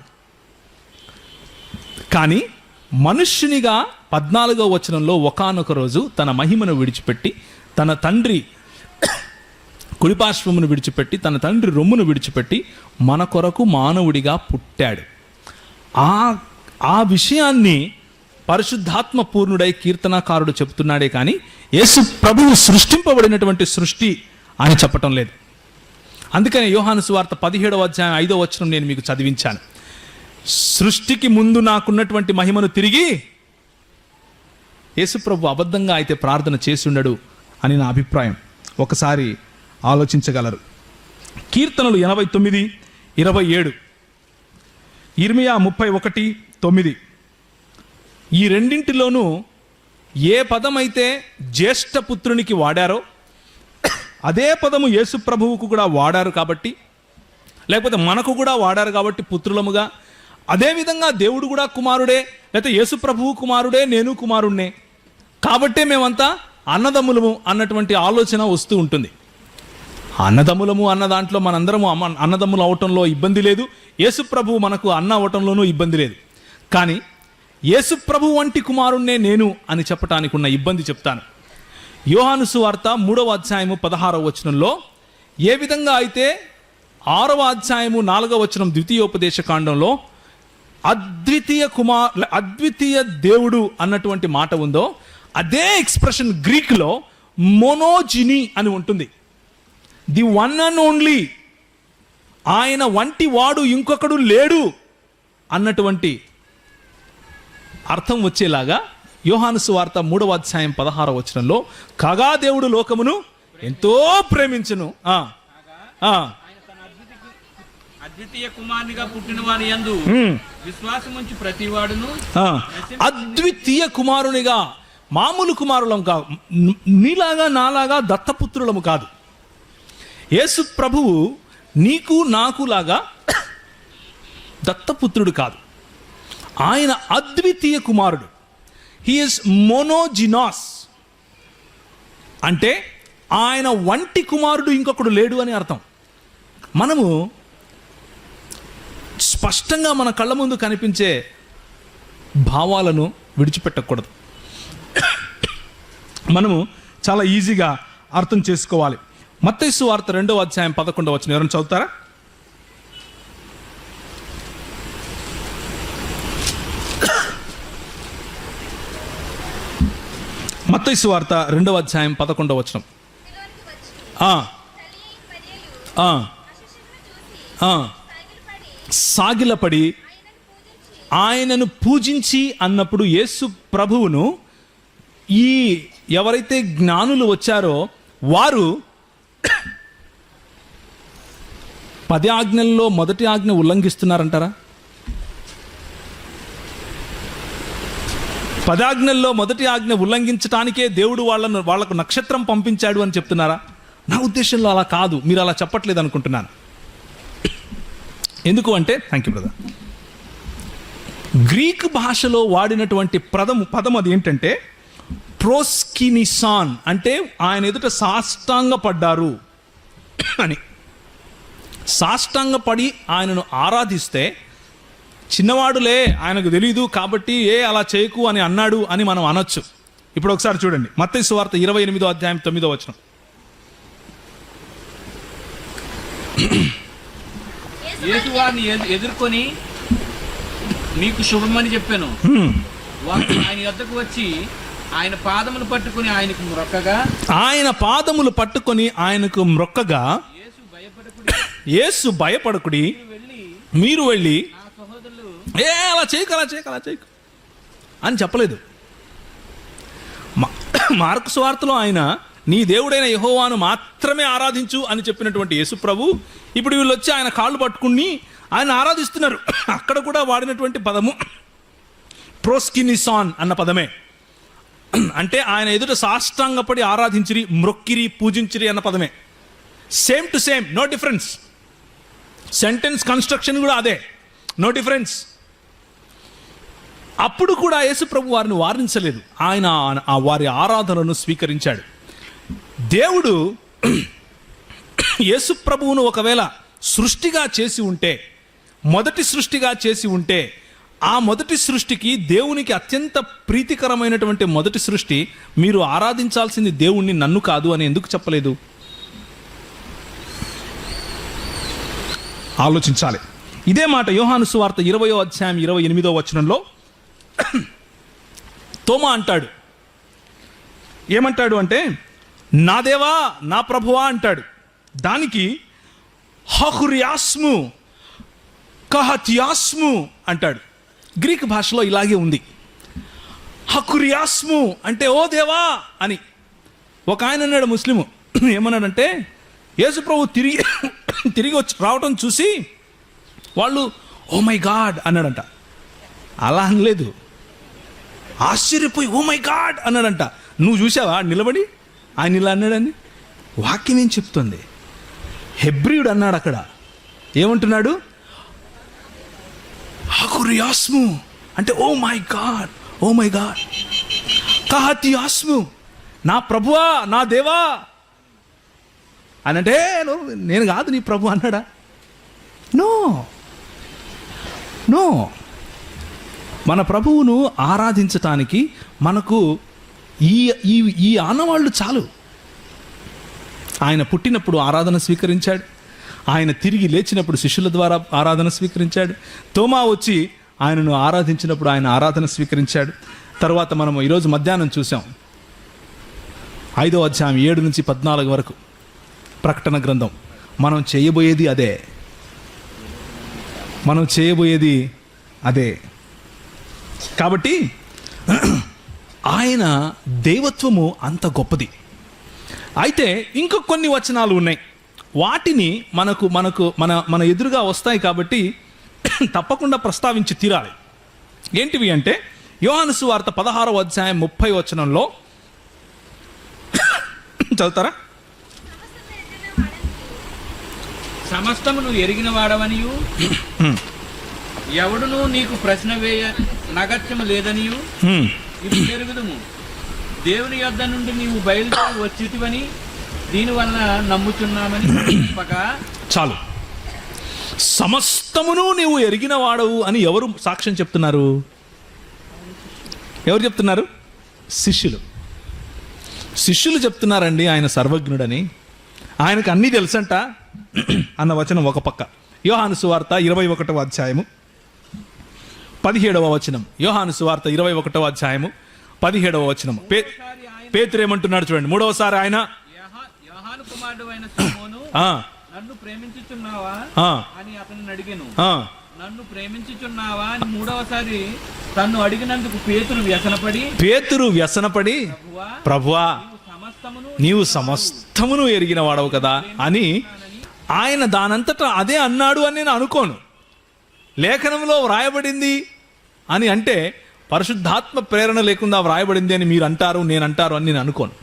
కానీ మనుష్యునిగా 14వ వచనంలో ఒకానొక రోజు తన మహిమను విడిచిపెట్టి, తన తండ్రి కుడిపార్శ్వమును విడిచిపెట్టి, తన తండ్రి రొమ్మును విడిచిపెట్టి మన కొరకు మానవుడిగా పుట్టాడు. ఆ విషయాన్ని పరిశుద్ధాత్మ పూర్ణుడై కీర్తనాకారుడు చెప్తున్నాడే కానీ యేసు ప్రభువు సృష్టింపబడినటువంటి సృష్టి అని చెప్పటం లేదు. అందుకని యోహాను సువార్త 17వ అధ్యాయం 5వ వచనం నేను మీకు చదివించాను. సృష్టికి ముందు నాకున్నటువంటి మహిమను తిరిగి యేసు ప్రభు అబద్ధంగా అయితే ప్రార్థన చేసి ఉండడు అని నా అభిప్రాయం. ఒకసారి ఆలోచించగలరు. కీర్తనలు 89, 27, ఇర్మియా 31:9 ఈ రెండింటిలోనూ ఏ పదమైతే జ్యేష్ఠపుత్రునికి వాడారో అదే పదము యేసు ప్రభువుకు కూడా వాడారు కాబట్టి, లేకపోతే మనకు కూడా వాడారు కాబట్టి పుత్రులముగా, అదేవిధంగా దేవుడు కూడా కుమారుడే, లేకపోతే యేసు ప్రభువు కుమారుడే, నేను కుమారుణ్ణే కాబట్టే మేమంతా అన్నదమ్ములము అన్నటువంటి ఆలోచన వస్తూ ఉంటుంది. అన్నదమ్ములము అన్న దాంట్లో మనందరము అన్నదమ్ములు అవటంలో ఇబ్బంది లేదు. యేసు ప్రభువు మనకు అన్న అవటంలోనూ ఇబ్బంది లేదు. కానీ యేసు ప్రభువు వంటి కుమారుణ్ణే నేను అని చెప్పటానికి ఉన్న ఇబ్బంది చెప్తాను. యోహాను సువార్త 3వ అధ్యాయము 16వ వచనంలో ఏ విధంగా అయితే 6వ అధ్యాయము 4వ వచనం ద్వితీయోపదేశ కాండంలో అద్వితీయ దేవుడు అన్నటువంటి మాట ఉందో, అదే ఎక్స్ప్రెషన్ గ్రీక్లో మోనోజిని అని ఉంటుంది. ది వన్ అండ్ ఓన్లీ, ఆయన వంటి వాడు ఇంకొకడు లేడు అన్నటువంటి అర్థం వచ్చేలాగా యోహాను సువార్త 3వ అధ్యాయం 16వ వచనంలో, కాగా దేవుడు లోకమును ఎంతో ప్రేమించును, అద్వితీయ కుమారునిగా పుట్టిన వాని యందు విశ్వాసముంచి ప్రతివాడును, అద్వితీయ కుమారునిగా, మామూలు కుమారులం కాదు, నీలాగా నాలాగా దత్తపుత్రులము కాదు. యేసు ప్రభువు నీకు నాకు లాగా దత్తపుత్రుడు కాదు. ఆయన అద్వితీయ కుమారుడు. హీఈస్ మోనోజినాస్, అంటే ఆయన వంటి కుమారుడు ఇంకొకడు లేడు అని అర్థం. మనము స్పష్టంగా మన కళ్ళ ముందు కనిపించే భావాలను విడిచిపెట్టకూడదు. మనము చాలా ఈజీగా అర్థం చేసుకోవాలి. మత్తయి సువార్త 2వ అధ్యాయం 11వ వచనం ఎవరైనా చదువుతారా? మత్తయి సువార్త 2వ అధ్యాయం 11వ వచనం. సాగిలపడి ఆయనను పూజించి అన్నప్పుడు యేసు ప్రభువును ఈ ఎవరైతే జ్ఞానులు వచ్చారో వారు 10 ఆజ్ఞల్లో మొదటి ఆజ్ఞ ఉల్లంఘిస్తున్నారంటారా? 10 ఆజ్ఞల్లో మొదటి ఆజ్ఞ ఉల్లంఘించడానికే దేవుడు వాళ్లకు నక్షత్రం పంపించాడు అని చెప్తున్నారా? నా ఉద్దేశంలో అలా కాదు. మీరు అలా చెప్పట్లేదు అనుకుంటున్నాను. ఎందుకు అంటే, థ్యాంక్ యూ బ్రదర్, గ్రీక్ భాషలో వాడినటువంటి పదం అది ఏంటంటే ప్రోస్కినిసాన్, అంటే ఆయన ఎదుట సాష్టాంగపడ్డారు అని. సాష్టాంగపడి ఆయనను ఆరాధిస్తే, చిన్నవాడులే ఆయనకు తెలీదు కాబట్టి అలా చేయకు అని అన్నాడు అని మనం అనొచ్చు. ఇప్పుడు ఒకసారి చూడండి, మత్తయి సువార్త 28వ అధ్యాయం 9వ వచనం. యేసు వారిని ఎదుర్కొని మీకు శుభమని చెప్పాను. వారు ఆయన యొద్దకు వచ్చి ఆయన పాదములు పట్టుకొని ఆయనకు మొక్కగా యేసు భయపడకుడి, మీరు వెళ్ళి అలా చేయకు అని చెప్పలేదు. మార్కు సువార్తలో ఆయన నీ దేవుడైన యెహోవాను మాత్రమే ఆరాధించు అని చెప్పినటువంటి యేసు ప్రభు ఇప్పుడు వీళ్ళు వచ్చి ఆయన కాళ్ళు పట్టుకుని ఆయన ఆరాధిస్తున్నారు. అక్కడ కూడా వాడినటువంటి పదము ప్రోస్కినిసాన్ అన్న పదమే. అంటే ఆయన ఎదుట సాష్టాంగపడి ఆరాధించిరి, మ్రొక్కిరి, పూజించిరి అన్న పదమే. Same to same, no difference. Sentence construction కూడా అదే, నో డిఫరెన్స్. అప్పుడు కూడా యేసు ప్రభు వారిని వారించలేదు, ఆయన వారి ఆరాధనను స్వీకరించాడు. దేవుడు యేసు ప్రభువును ఒకవేళ సృష్టిగా చేసి ఉంటే, మొదటి సృష్టిగా చేసి ఉంటే, ఆ మొదటి సృష్టికి దేవునికి అత్యంత ప్రీతికరమైనటువంటి మొదటి సృష్టి, మీరు ఆరాధించాల్సింది దేవుణ్ణి, నన్ను కాదు అని ఎందుకు చెప్పలేదు? ఆలోచించాలి. ఇదే మాట యోహాను సువార్త 20వ అధ్యాయం 28వ వచనంలో తోమా అంటాడు. ఏమంటాడు అంటే, నా దేవా నా ప్రభువా అంటాడు. దానికి హకురియాస్ము కహతియాస్ము అంటాడు. గ్రీక్ భాషలో ఇలాగే ఉంది. హకురియాస్ము అంటే ఓ దేవా అని. ఒక ఆయన అన్నాడు, ముస్లిము, ఏమన్నాడంటే, యేసు ప్రభు తిరిగి వచ్చి రావటం చూసి వాళ్ళు ఓ మై గాడ్ అన్నాడంట. అలా అనలేదు, ఆశ్చర్యపోయి ఓ మై గాడ్ అన్నాడంట. నువ్వు చూసావా నిలబడి ఆయన ఇలా అన్నాడని? వాక్యం ఏం చెప్తుంది? హెబ్రీయుడు అన్నాడు అక్కడ. ఏమంటున్నాడు? హకురియాస్ము అంటే oh my god, oh my god. కహతియాస్ము నా ప్రభువా నా దేవా అని. అంటే నేను కాదు నీ ప్రభు అన్నాడా? No no. మన ప్రభువును ఆరాధించటానికి మనకు ఈ ఆనవాళ్ళు చాలు. ఆయన పుట్టినప్పుడు ఆరాధన స్వీకరించాడు, ఆయన తిరిగి లేచినప్పుడు శిష్యుల ద్వారా ఆరాధన స్వీకరించాడు, తోమా వచ్చి ఆయనను ఆరాధించినప్పుడు ఆయన ఆరాధన స్వీకరించాడు. తర్వాత మనం ఈరోజు మధ్యాహ్నం చూసాం 5వ అధ్యాయం 7 నుంచి 14 వరకు ప్రకటన గ్రంథం. మనం చేయబోయేది అదే. కాబట్టి ఆయన దైవత్వము అంత గొప్పది. అయితే ఇంకో కొన్ని వచనాలు ఉన్నాయి, వాటిని మన ఎదురుగా వస్తాయి కాబట్టి తప్పకుండా ప్రస్తావించి తీరాలి. ఏంటివి అంటే, యోహాను సువార్త 16వ అధ్యాయం 30వ వచనంలో చదువుతారా? సమస్తమును ఎరిగిన వాడవనియు ఎవడును నీకు ప్రశ్న వేయ నగత్యము లేదనియు హ్మ్. ఇప్పుడు ఎరుగుదుము. దేవుని యొద్ద నుండి నీవు బయలుదేరి వచ్చితివని దీనివల్ల నమ్ముచున్నామని చెప్పగా చాలు. సమస్తమును నీవు ఎరిగిన వాడవు అని ఎవరు సాక్ష్యం చెప్తున్నారు? ఎవరు చెప్తున్నారు? శిష్యులు. శిష్యులు చెప్తున్నారండి ఆయన సర్వజ్ఞుడని, ఆయనకు అన్నీ తెలుసంట అన్న వచనం ఒక పక్క. యోహాను సువార్త 21వ అధ్యాయము 17వ వచనం. యోహాను సువార్త 21వ అధ్యాయము 17వ వచనం. పేతురు ఏమంటున్నాడు చూడండి. మూడవసారి ఆయన యోహాను కుమారుడు అయిన సీమోను ఆ, నన్ను ప్రేమించుచున్నావా ఆ, అని అతను అడిగాను. ఆ, నన్ను ప్రేమించుచున్నావా అని మూడవసారి తన్ను అడిగినందుకు పేతురు వ్యసనపడి ప్రభువా ప్రభువా నీవు సమస్తమును ఎరిగిన వాడవు కదా అని ఆయన దానంతటా అదే అన్నాడు అని నేను అనుకోను. లేఖనంలో వ్రాయబడింది అని అంటే పరిశుద్ధాత్మ ప్రేరణ లేకుండా వ్రాయబడింది అని మీరు అంటారు, నేను అంటారు అని నేను అనుకోను.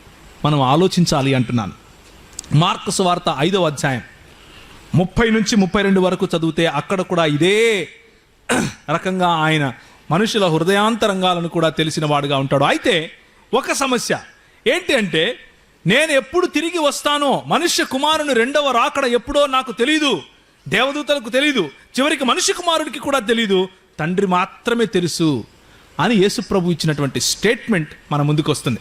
మనం ఆలోచించాలి అంటున్నాను. మార్కు సువార్త 5వ అధ్యాయం 30 నుంచి 32 వరకు చదివితే అక్కడ కూడా ఇదే రకంగా ఆయన మనుషుల హృదయాంతరంగాలను కూడా తెలిసిన వాడుగా ఉంటాడు. అయితే ఒక సమస్య ఏంటి అంటే, నేను ఎప్పుడు తిరిగి వస్తానో, మనుష్య కుమారుని రెండవ రాకడ ఎప్పుడో నాకు తెలీదు, దేవదూతలకు తెలీదు, చివరికి మనుష్య కుమారుడికి కూడా తెలీదు, తండ్రి మాత్రమే తెలుసు అని యేసు ప్రభు ఇచ్చినటువంటి స్టేట్మెంట్ మన ముందుకు వస్తుంది.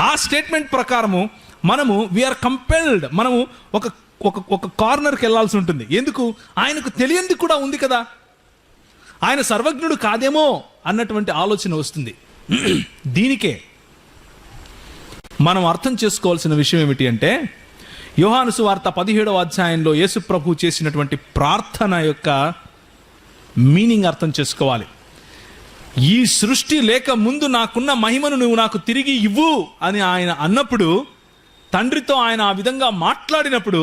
ఆ స్టేట్మెంట్ ప్రకారము మనము వీఆర్ కంపెల్డ్, మనము ఒక ఒక ఒక కార్నర్కి వెళ్ళాల్సి ఉంటుంది. ఎందుకు? ఆయనకు తెలియంది కూడా ఉంది కదా, ఆయన సర్వజ్ఞుడు కాదేమో అన్నటువంటి ఆలోచన వస్తుంది. దీనికే మనం అర్థం చేసుకోవాల్సిన విషయం ఏమిటి అంటే, యోహాను సువార్త 17వ అధ్యాయంలో యేసు ప్రభు చేసినటువంటి ప్రార్థన యొక్క మీనింగ్ అర్థం చేసుకోవాలి. ఈ సృష్టి లేక ముందు నాకున్న మహిమను నువ్వు నాకు తిరిగి ఇవ్వు అని ఆయన అన్నప్పుడు, తండ్రితో ఆయన ఆ విధంగా మాట్లాడినప్పుడు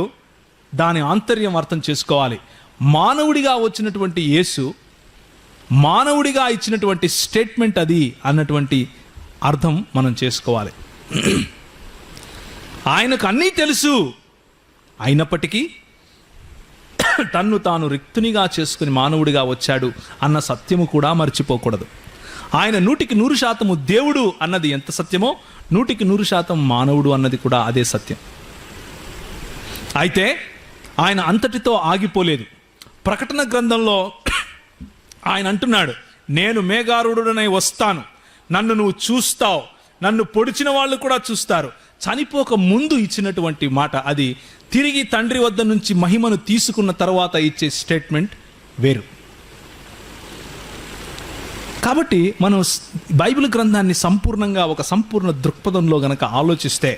దాని ఆంతర్యం అర్థం చేసుకోవాలి. మానవుడిగా వచ్చినటువంటి యేసు మానవుడిగా ఇచ్చినటువంటి స్టేట్మెంట్ అది అన్నటువంటి అర్థం మనం చేసుకోవాలి. ఆయనకు అన్నీ తెలుసు, అయినప్పటికీ తన్ను తాను రిక్తునిగా చేసుకుని మానవుడిగా వచ్చాడు అన్న సత్యము కూడా మర్చిపోకూడదు. ఆయన 100% దేవుడు అన్నది ఎంత సత్యమో 100% మానవుడు అన్నది కూడా అదే సత్యం. అయితే ఆయన అంతటితో ఆగిపోలేదు. ప్రకటన గ్రంథంలో ఆయన అంటున్నాడు, నేను మేఘారూఢుడనై వస్తాను, నన్ను నువ్వు చూస్తావు, నన్ను పొడిచిన వాళ్ళు కూడా చూస్తారు. చనిపోక ముందు ఇచ్చినటువంటి మాట అది. తిరిగి తండ్రి వద్ద నుంచి మహిమను తీసుకున్న తర్వాత ఇచ్చే స్టేట్మెంట్ వేరు. కాబట్టి మనం బైబిల్ గ్రంథాన్ని సంపూర్ణంగా ఒక సంపూర్ణ దృక్పథంలో గనక ఆలోచిస్తే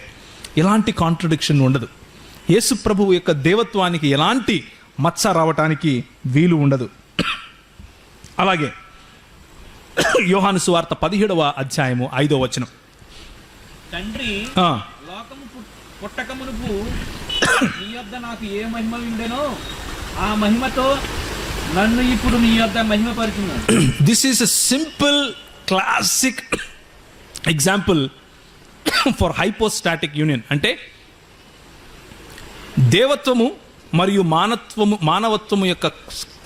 ఎలాంటి కాంట్రడిక్షన్ ఉండదు. యేసు ప్రభువు యొక్క దేవత్వానికి ఎలాంటి మచ్చ రావటానికి వీలు ఉండదు. అలాగే యోహాను సువార్త 17వ అధ్యాయము 5వ వచనం. తండ్రి లోకము పుట్టక మునుపు నీ యొద్ద నాకు ఏ మహిమ ఉండెనో ఆ మహిమతో నన్ను ఇప్పుడు నీ యొద్ద మహిమపరచును. This is a simple classic example for hypostatic union. అంటే దేవత్వము మరియు మానవత్వము యొక్క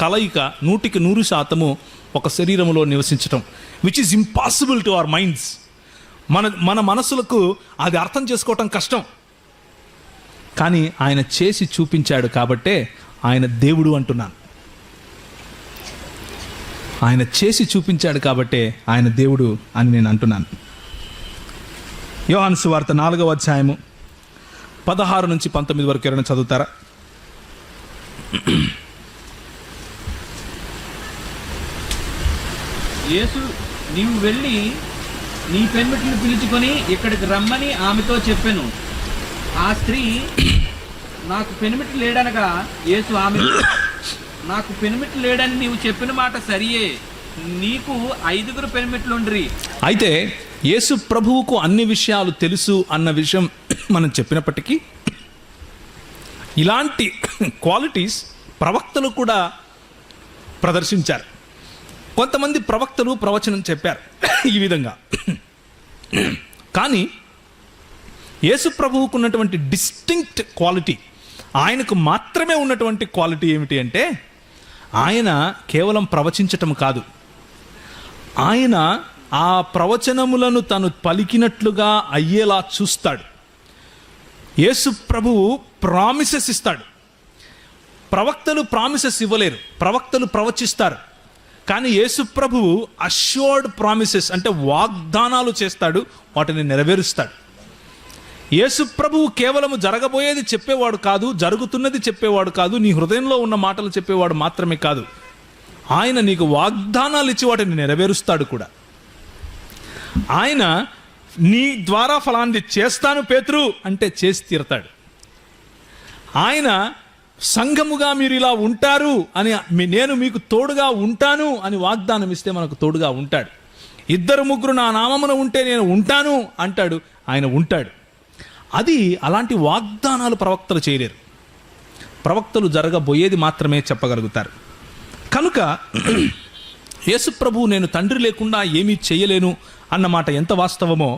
కలయిక 100% ఒక శరీరములో నివసించటం, which is impossible to our minds. మన మనసులకు అది అర్థం చేసుకోవటం కష్టం. కానీ ఆయన చేసి చూపించాడు కాబట్టే ఆయన దేవుడు అంటున్నాను. ఆయన చేసి చూపించాడు కాబట్టే ఆయన దేవుడు అని నేను అంటున్నాను. యోహాను సువార్త 4వ అధ్యాయము 16 నుంచి 19 వరకు ఎవరైనా చదువుతారా? యేసు, నీవు వెళ్ళి నీ పెనిమిటిని పిలుచుకొని ఇక్కడికి రమ్మని ఆమెతో చెప్పెను. ఆ స్త్రీ, నాకు పెనిమిటి లేడనగా యేసు ఆమె, నాకు పెనిమిటి లేడని నీవు చెప్పిన మాట సరియే, నీకు 5 పెనిమిట్లుండ్రి. అయితే యేసు ప్రభువుకు అన్ని విషయాలు తెలుసు అన్న విషయం మనం చెప్పినప్పటికీ ఇలాంటి క్వాలిటీస్ ప్రవక్తలు కూడా ప్రదర్శించారు. కొంతమంది ప్రవక్తలు ప్రవచనం చెప్పారు ఈ విధంగా. కానీ యేసు ప్రభువుకు ఉన్నటువంటి డిస్టింక్ట్ క్వాలిటీ, ఆయనకు మాత్రమే ఉన్నటువంటి క్వాలిటీ ఏమిటి అంటే, ఆయన కేవలం ప్రవచించటం కాదు, ఆయన ఆ ప్రవచనములను తను పలికినట్లుగా అయ్యేలా చూస్తాడు. యేసు ప్రభువు ప్రామిసెస్ ఇస్తాడు. ప్రవక్తలు ప్రామిసెస్ ఇవ్వలేరు, ప్రవక్తలు ప్రవచిస్తారు. కానీ యేసు ప్రభువు అష్యూర్డ్ ప్రామిసెస్ అంటే వాగ్దానాలు చేస్తాడు, వాటిని నెరవేరుస్తాడు. యేసు ప్రభువు కేవలము జరగబోయేది చెప్పేవాడు కాదు, జరుగుతున్నది చెప్పేవాడు కాదు, నీ హృదయంలో ఉన్న మాటలు చెప్పేవాడు మాత్రమే కాదు, ఆయన నీకు వాగ్దానాలు ఇచ్చి వాటిని నెరవేరుస్తాడు కూడా. ఆయన నీ ద్వారా ఫలాన్ని చేస్తాను పేతురు అంటే చేసి తీరతాడు. ఆయన సంఘముగా మీరు ఇలా ఉంటారు అని, నేను మీకు తోడుగా ఉంటాను అని వాగ్దానం ఇస్తే మనకు తోడుగా ఉంటాడు. 2-3 నా నామమున ఉంటే నేను ఉంటాను అంటాడు, ఆయన ఉంటాడు. అది అలాంటి వాగ్దానాలు ప్రవక్తలు చేయలేరు. ప్రవక్తలు జరగబోయేది మాత్రమే చెప్పగలుగుతారు. కనుక యేసు ప్రభువు నేను తండ్రి లేకుండా ఏమీ చేయలేను అన్నమాట ఎంత వాస్తవమో,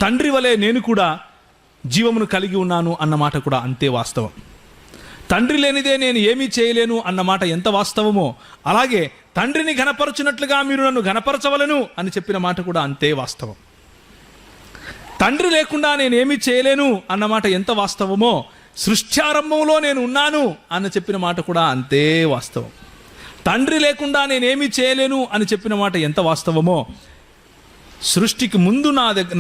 తండ్రి వలె నేను కూడా జీవమును కలిగి ఉన్నాను అన్నమాట కూడా అంతే వాస్తవం. తండ్రి లేనిదే నేను ఏమీ చేయలేను అన్నమాట ఎంత వాస్తవమో, అలాగే తండ్రిని ఘనపరచునట్లుగా మీరు నన్ను ఘనపరచవలను అని చెప్పిన మాట కూడా అంతే వాస్తవం. తండ్రి లేకుండా నేనేమీ చేయలేను అన్నమాట ఎంత వాస్తవమో, సృష్ట్యారంభంలో నేను ఉన్నాను అని చెప్పిన మాట కూడా అంతే వాస్తవం. తండ్రి లేకుండా నేనేమీ చేయలేను అని చెప్పిన మాట ఎంత వాస్తవమో, సృష్టికి ముందు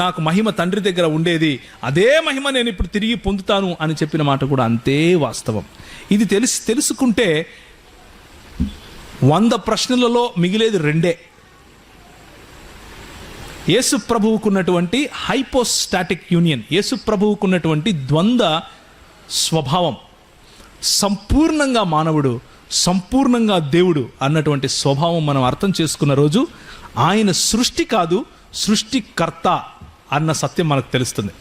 నాకు మహిమ తండ్రి దగ్గర ఉండేది, అదే మహిమ నేను ఇప్పుడు తిరిగి పొందుతాను అని చెప్పిన మాట కూడా అంతే వాస్తవం. ఇది తెలుసుకుంటే 100 ప్రశ్నలలో మిగిలేది 2. యేసు ప్రభువుకున్నటువంటి హైపోస్టాటిక్ యూనియన్, యేసు ప్రభువుకున్నటువంటి ద్వంద్వ స్వభావం, సంపూర్ణంగా మానవుడు సంపూర్ణంగా దేవుడు అన్నటువంటి స్వభావం మనం అర్థం చేసుకున్న రోజు ఆయన సృష్టి కాదు, సృష్టికర్త అన్న సత్యం మనకు తెలుస్తుంది.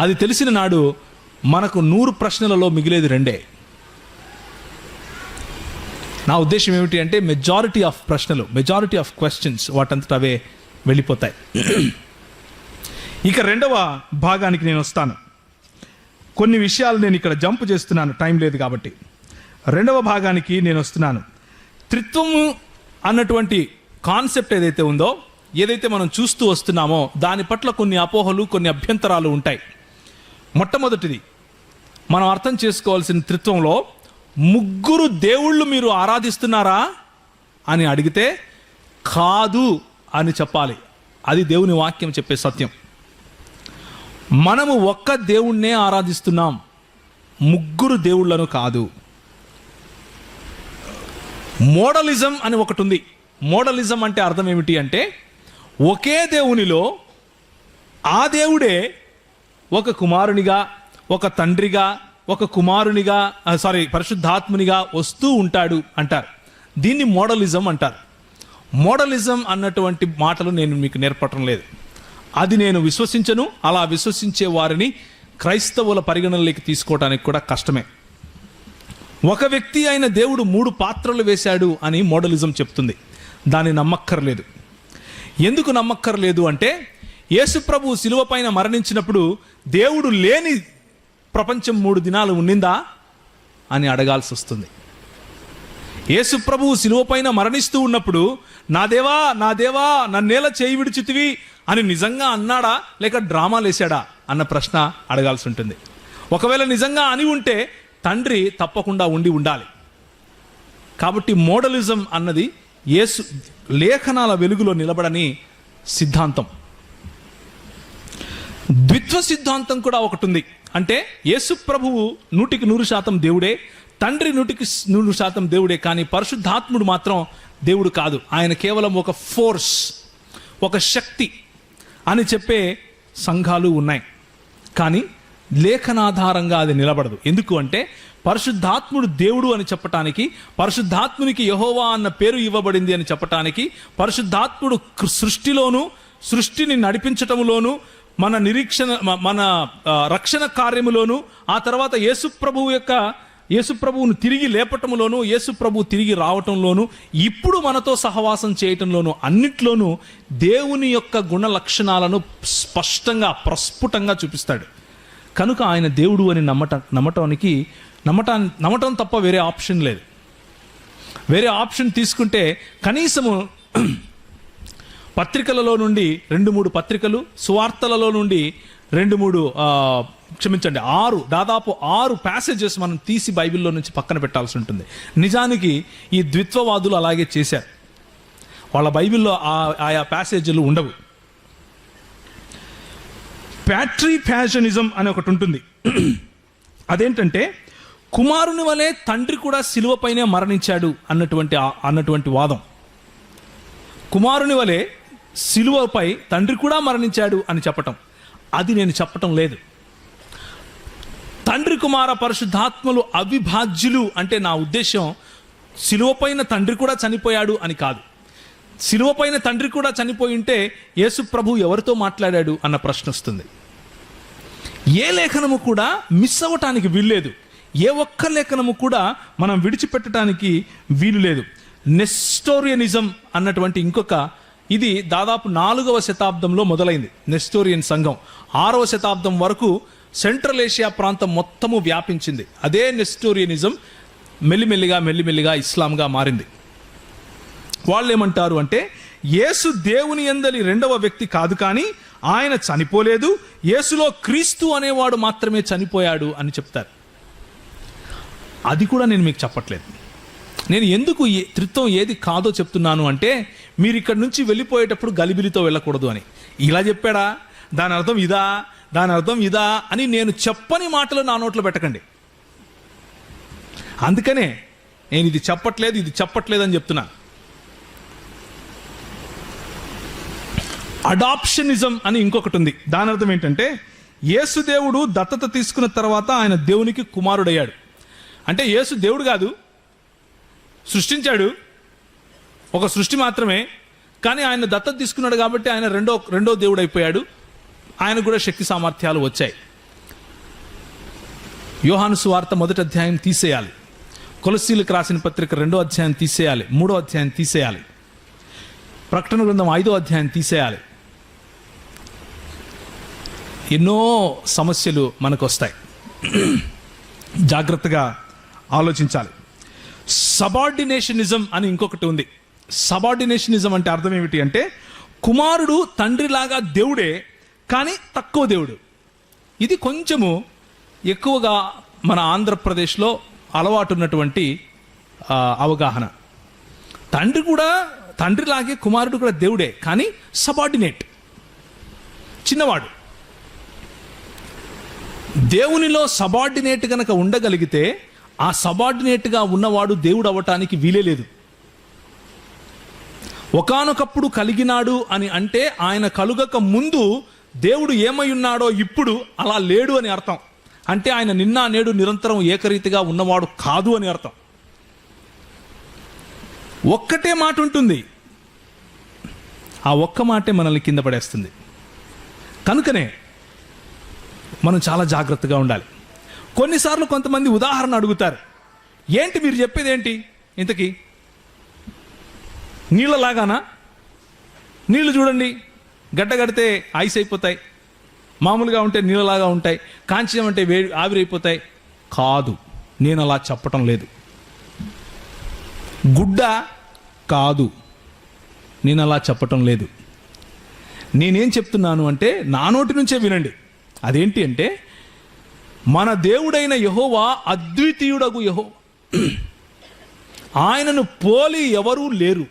అది తెలిసిన నాడు మనకు 100 ప్రశ్నలలో మిగిలేది 2. నా ఉద్దేశం ఏమిటి అంటే మెజారిటీ ఆఫ్ క్వశ్చన్స్ వాటంతట అవే వెళ్ళిపోతాయి. ఇక 2వ భాగానికి నేను వస్తాను. కొన్ని విషయాలు నేను ఇక్కడ జంప్ చేస్తున్నాను, టైం లేదు కాబట్టి. 2వ భాగానికి నేను వస్తున్నాను. త్రిత్వము అన్నటువంటి కాన్సెప్ట్ ఏదైతే ఉందో, ఏదైతే మనం చూస్తూ వస్తున్నామో దాని పట్ల కొన్ని అపోహలు, కొన్ని అభ్యంతరాలు ఉంటాయి. మొట్టమొదటిది మనం అర్థం చేసుకోవాల్సిన త్రిత్వంలో, 3 దేవుళ్ళు మీరు ఆరాధిస్తున్నారా అని అడిగితే కాదు అని చెప్పాలి. అది దేవుని వాక్యం చెప్పే సత్యం. మనము ఒక్క దేవుణ్ణే ఆరాధిస్తున్నాం, 3 దేవుళ్లను కాదు. మోడలిజం అని ఒకటి ఉంది. మోడలిజం అంటే అర్థం ఏమిటి అంటే, ఒకే దేవునిలో ఆ దేవుడే ఒక కుమారునిగా, ఒక తండ్రిగా, ఒక కుమారునిగా, పరిశుద్ధాత్మునిగా వస్తూ ఉంటాడు అంటారు. దీన్ని మోడలిజం అంటారు. మోడలిజం అన్నటువంటి మాటలు నేను మీకు నేర్పటం లేదు, అది నేను విశ్వసించను. అలా విశ్వసించే వారిని క్రైస్తవుల పరిగణనలోకి తీసుకోవడానికి కూడా కష్టమే. ఒక వ్యక్తి అయిన దేవుడు 3 పాత్రలు వేశాడు అని మోడలిజం చెప్తుంది. దాన్ని నమ్మక్కర్లేదు. ఎందుకు నమ్మక్కర్లేదు అంటే, యేసు ప్రభు శిలువ పైన మరణించినప్పుడు దేవుడు లేని ప్రపంచం 3 దినాలు ఉండిందా అని అడగాల్సి వస్తుంది. యేసు ప్రభువు శిలువ పైన మరణిస్తూ ఉన్నప్పుడు నా దేవా నా దేవా నన్నేలా చేయి విడిచితివి అని నిజంగా అన్నాడా లేక డ్రామా లేశాడా అన్న ప్రశ్న అడగాల్సి ఉంటుంది. ఒకవేళ నిజంగా అని ఉంటే తండ్రి తప్పకుండా ఉండాలి. కాబట్టి మోడలిజం అన్నది యేసు లేఖనాల వెలుగులో నిలబడని సిద్ధాంతం. ద్విత్వ సిద్ధాంతం కూడా ఒకటి ఉంది. అంటే యేసు ప్రభువు 100% దేవుడే, తండ్రి 100% దేవుడే, కానీ పరిశుద్ధాత్ముడు మాత్రం దేవుడు కాదు. ఆయన కేవలం ఒక ఫోర్స్, ఒక శక్తి అని చెప్పే సంఘాలు ఉన్నాయి. కానీ లేఖనాధారంగా అది నిలబడదు. ఎందుకు అంటే, పరిశుద్ధాత్ముడు దేవుడు అని చెప్పటానికి, పరిశుద్ధాత్మునికి యెహోవా అన్న పేరు ఇవ్వబడింది అని చెప్పటానికి, పరిశుద్ధాత్ముడు సృష్టిని నడిపించటములోను, మన మన రక్షణ కార్యములోను, ఆ తర్వాత యేసు ప్రభువును తిరిగి లేపటంలోను, యేసు ప్రభువు తిరిగి రావటంలోను, ఇప్పుడు మనతో సహవాసం చేయటంలోను, అన్నిట్లోనూ దేవుని యొక్క గుణ లక్షణాలను స్పష్టంగా ప్రస్ఫుటంగా చూపిస్తాడు. కనుక ఆయన దేవుడు అని నమ్మటం తప్ప వేరే ఆప్షన్ లేదు. వేరే ఆప్షన్ తీసుకుంటే కనీసము పత్రికలలో నుండి 2-3 పత్రికలు, సువార్తలలో నుండి 2-3 దాదాపు 6 ప్యాసేజెస్ మనం తీసి బైబిల్లో నుంచి పక్కన పెట్టాల్సి ఉంటుంది. నిజానికి ఈ ద్విత్వవాదులు అలాగే చేశారు. వాళ్ళ బైబిల్లో ఆయా ప్యాసేజీలు ఉండవు. ప్యాట్రిఫాషనిజం అని ఒకటి ఉంటుంది. అదేంటంటే కుమారుని వలె తండ్రి కూడా శిలువపైనే మరణించాడు అన్నటువంటి వాదం. కుమారుని వలె శిలువపై తండ్రి కూడా మరణించాడు అని చెప్పటం, అది నేను చెప్పటం లేదు. తండ్రి కుమార పరిశుద్ధాత్మలు అవిభాజ్యులు అంటే నా ఉద్దేశం శిలువపైన తండ్రి కూడా చనిపోయాడు అని కాదు. శిలువపైన తండ్రి కూడా చనిపోయి ఉంటే యేసు ప్రభు ఎవరితో మాట్లాడాడు అన్న ప్రశ్న వస్తుంది. ఏ లేఖనము కూడా మిస్ అవ్వటానికి వీల్లేదు. ఏ ఒక్క లేఖనము కూడా మనం విడిచిపెట్టడానికి వీలు లేదు. నెస్టోరియనిజం అన్నటువంటి ఇది దాదాపు 4వ శతాబ్దంలో మొదలైంది. నెస్టోరియన్ సంఘం 6వ శతాబ్దం వరకు సెంట్రల్ ఏషియా ప్రాంతం మొత్తము వ్యాపించింది. అదే నెస్టోరియనిజం మెల్లిమెల్లిగా ఇస్లాంగా మారింది. వాళ్ళు ఏమంటారు అంటే యేసు దేవుని యందలి 2వ వ్యక్తి కాదు, కానీ ఆయన చనిపోలేదు, యేసులో క్రీస్తు అనేవాడు మాత్రమే చనిపోయాడు అని చెప్తారు. అది కూడా నేను మీకు చెప్పట్లేదు. నేను ఎందుకు త్రిత్వం ఏది కాదో చెప్తున్నాను అంటే మీరు ఇక్కడి నుంచి వెళ్ళిపోయేటప్పుడు గలిబిలితో వెళ్ళకూడదు అని. ఇలా చెప్పాడా, దాని అర్థం ఇదా అని నేను చెప్పని మాటలు నా నోట్లో పెట్టకండి. అందుకనే నేను ఇది చెప్పట్లేదు అని చెప్తున్నా. అడాప్షనిజం అని ఇంకొకటి ఉంది. దాని అర్థం ఏంటంటే యేసు దేవుడు దత్తత తీసుకున్న తర్వాత ఆయన దేవునికి కుమారుడయ్యాడు. అంటే యేసు దేవుడు కాదు, సృష్టించాడు, ఒక సృష్టి మాత్రమే, కానీ ఆయన దత్తత తీసుకున్నాడు కాబట్టి ఆయన రెండో దేవుడు అయిపోయాడు. ఆయన కూడా శక్తి సామర్థ్యాలు వచ్చాయి. యోహాను సువార్త 1వ అధ్యాయం తీసేయాలి, కొలస్సీలకు రాసిన పత్రిక 2వ అధ్యాయం తీసేయాలి, 3వ అధ్యాయం తీసేయాలి, ప్రకటన గ్రంథం 5వ అధ్యాయం తీసేయాలి. ఎన్నో సమస్యలు మనకు వస్తాయి. జాగ్రత్తగా ఆలోచించాలి. సబార్డినేషనిజం అని ఇంకొకటి ఉంది. సబార్డినేషనిజం అంటే అర్థం ఏమిటి అంటే కుమారుడు తండ్రిలాగా దేవుడే, కానీ తక్కువ దేవుడు. ఇది కొంచెము ఎక్కువగా మన ఆంధ్రప్రదేశ్లో అలవాటు ఉన్నటువంటి అవగాహన. తండ్రిలాగే కుమారుడు కూడా దేవుడే, కానీ సబార్డినేట్, చిన్నవాడు. దేవునిలో సబార్డినేట్ గనక ఉండగలిగితే ఆ సబార్డినేట్గా ఉన్నవాడు దేవుడు అవ్వటానికి వీలే లేదు. ఒకానొకప్పుడు కలిగినాడు అని అంటే ఆయన కలుగక ముందు దేవుడు ఏమై ఉన్నాడో ఇప్పుడు అలా లేడు అని అర్థం. అంటే ఆయన నిన్న నేడు నిరంతరం ఏకరీతిగా ఉన్నవాడు కాదు అని అర్థం. ఒక్కటే మాట ఉంటుంది, ఆ ఒక్క మాటే మనల్ని కింద పడేస్తుంది. కనుకనే మనం చాలా జాగ్రత్తగా ఉండాలి. కొన్నిసార్లు కొంతమంది ఉదాహరణ అడుగుతారు, ఏంటి మీరు చెప్పేది ఏంటి ఇంతకీ, నీళ్ళలాగానా? నీళ్లు చూడండి, గడ్డ కడితే ఐస్ అయిపోతాయి, మామూలుగా ఉంటే నీళ్ళలాగా ఉంటాయి, కాంచమంటే ఆవిరైపోతాయి. కాదు, నేను అలా చెప్పటం లేదు. గుడ్డ కాదు, నేను అలా చెప్పటం లేదు. నేనేం చెప్తున్నాను అంటే నా నోటి నుంచే వినండి. అదేంటి అంటే మన దేవుడైన యెహోవా అద్వితీయుడగు యెహోవా, ఆయనను పోలి ఎవరూ లేరు.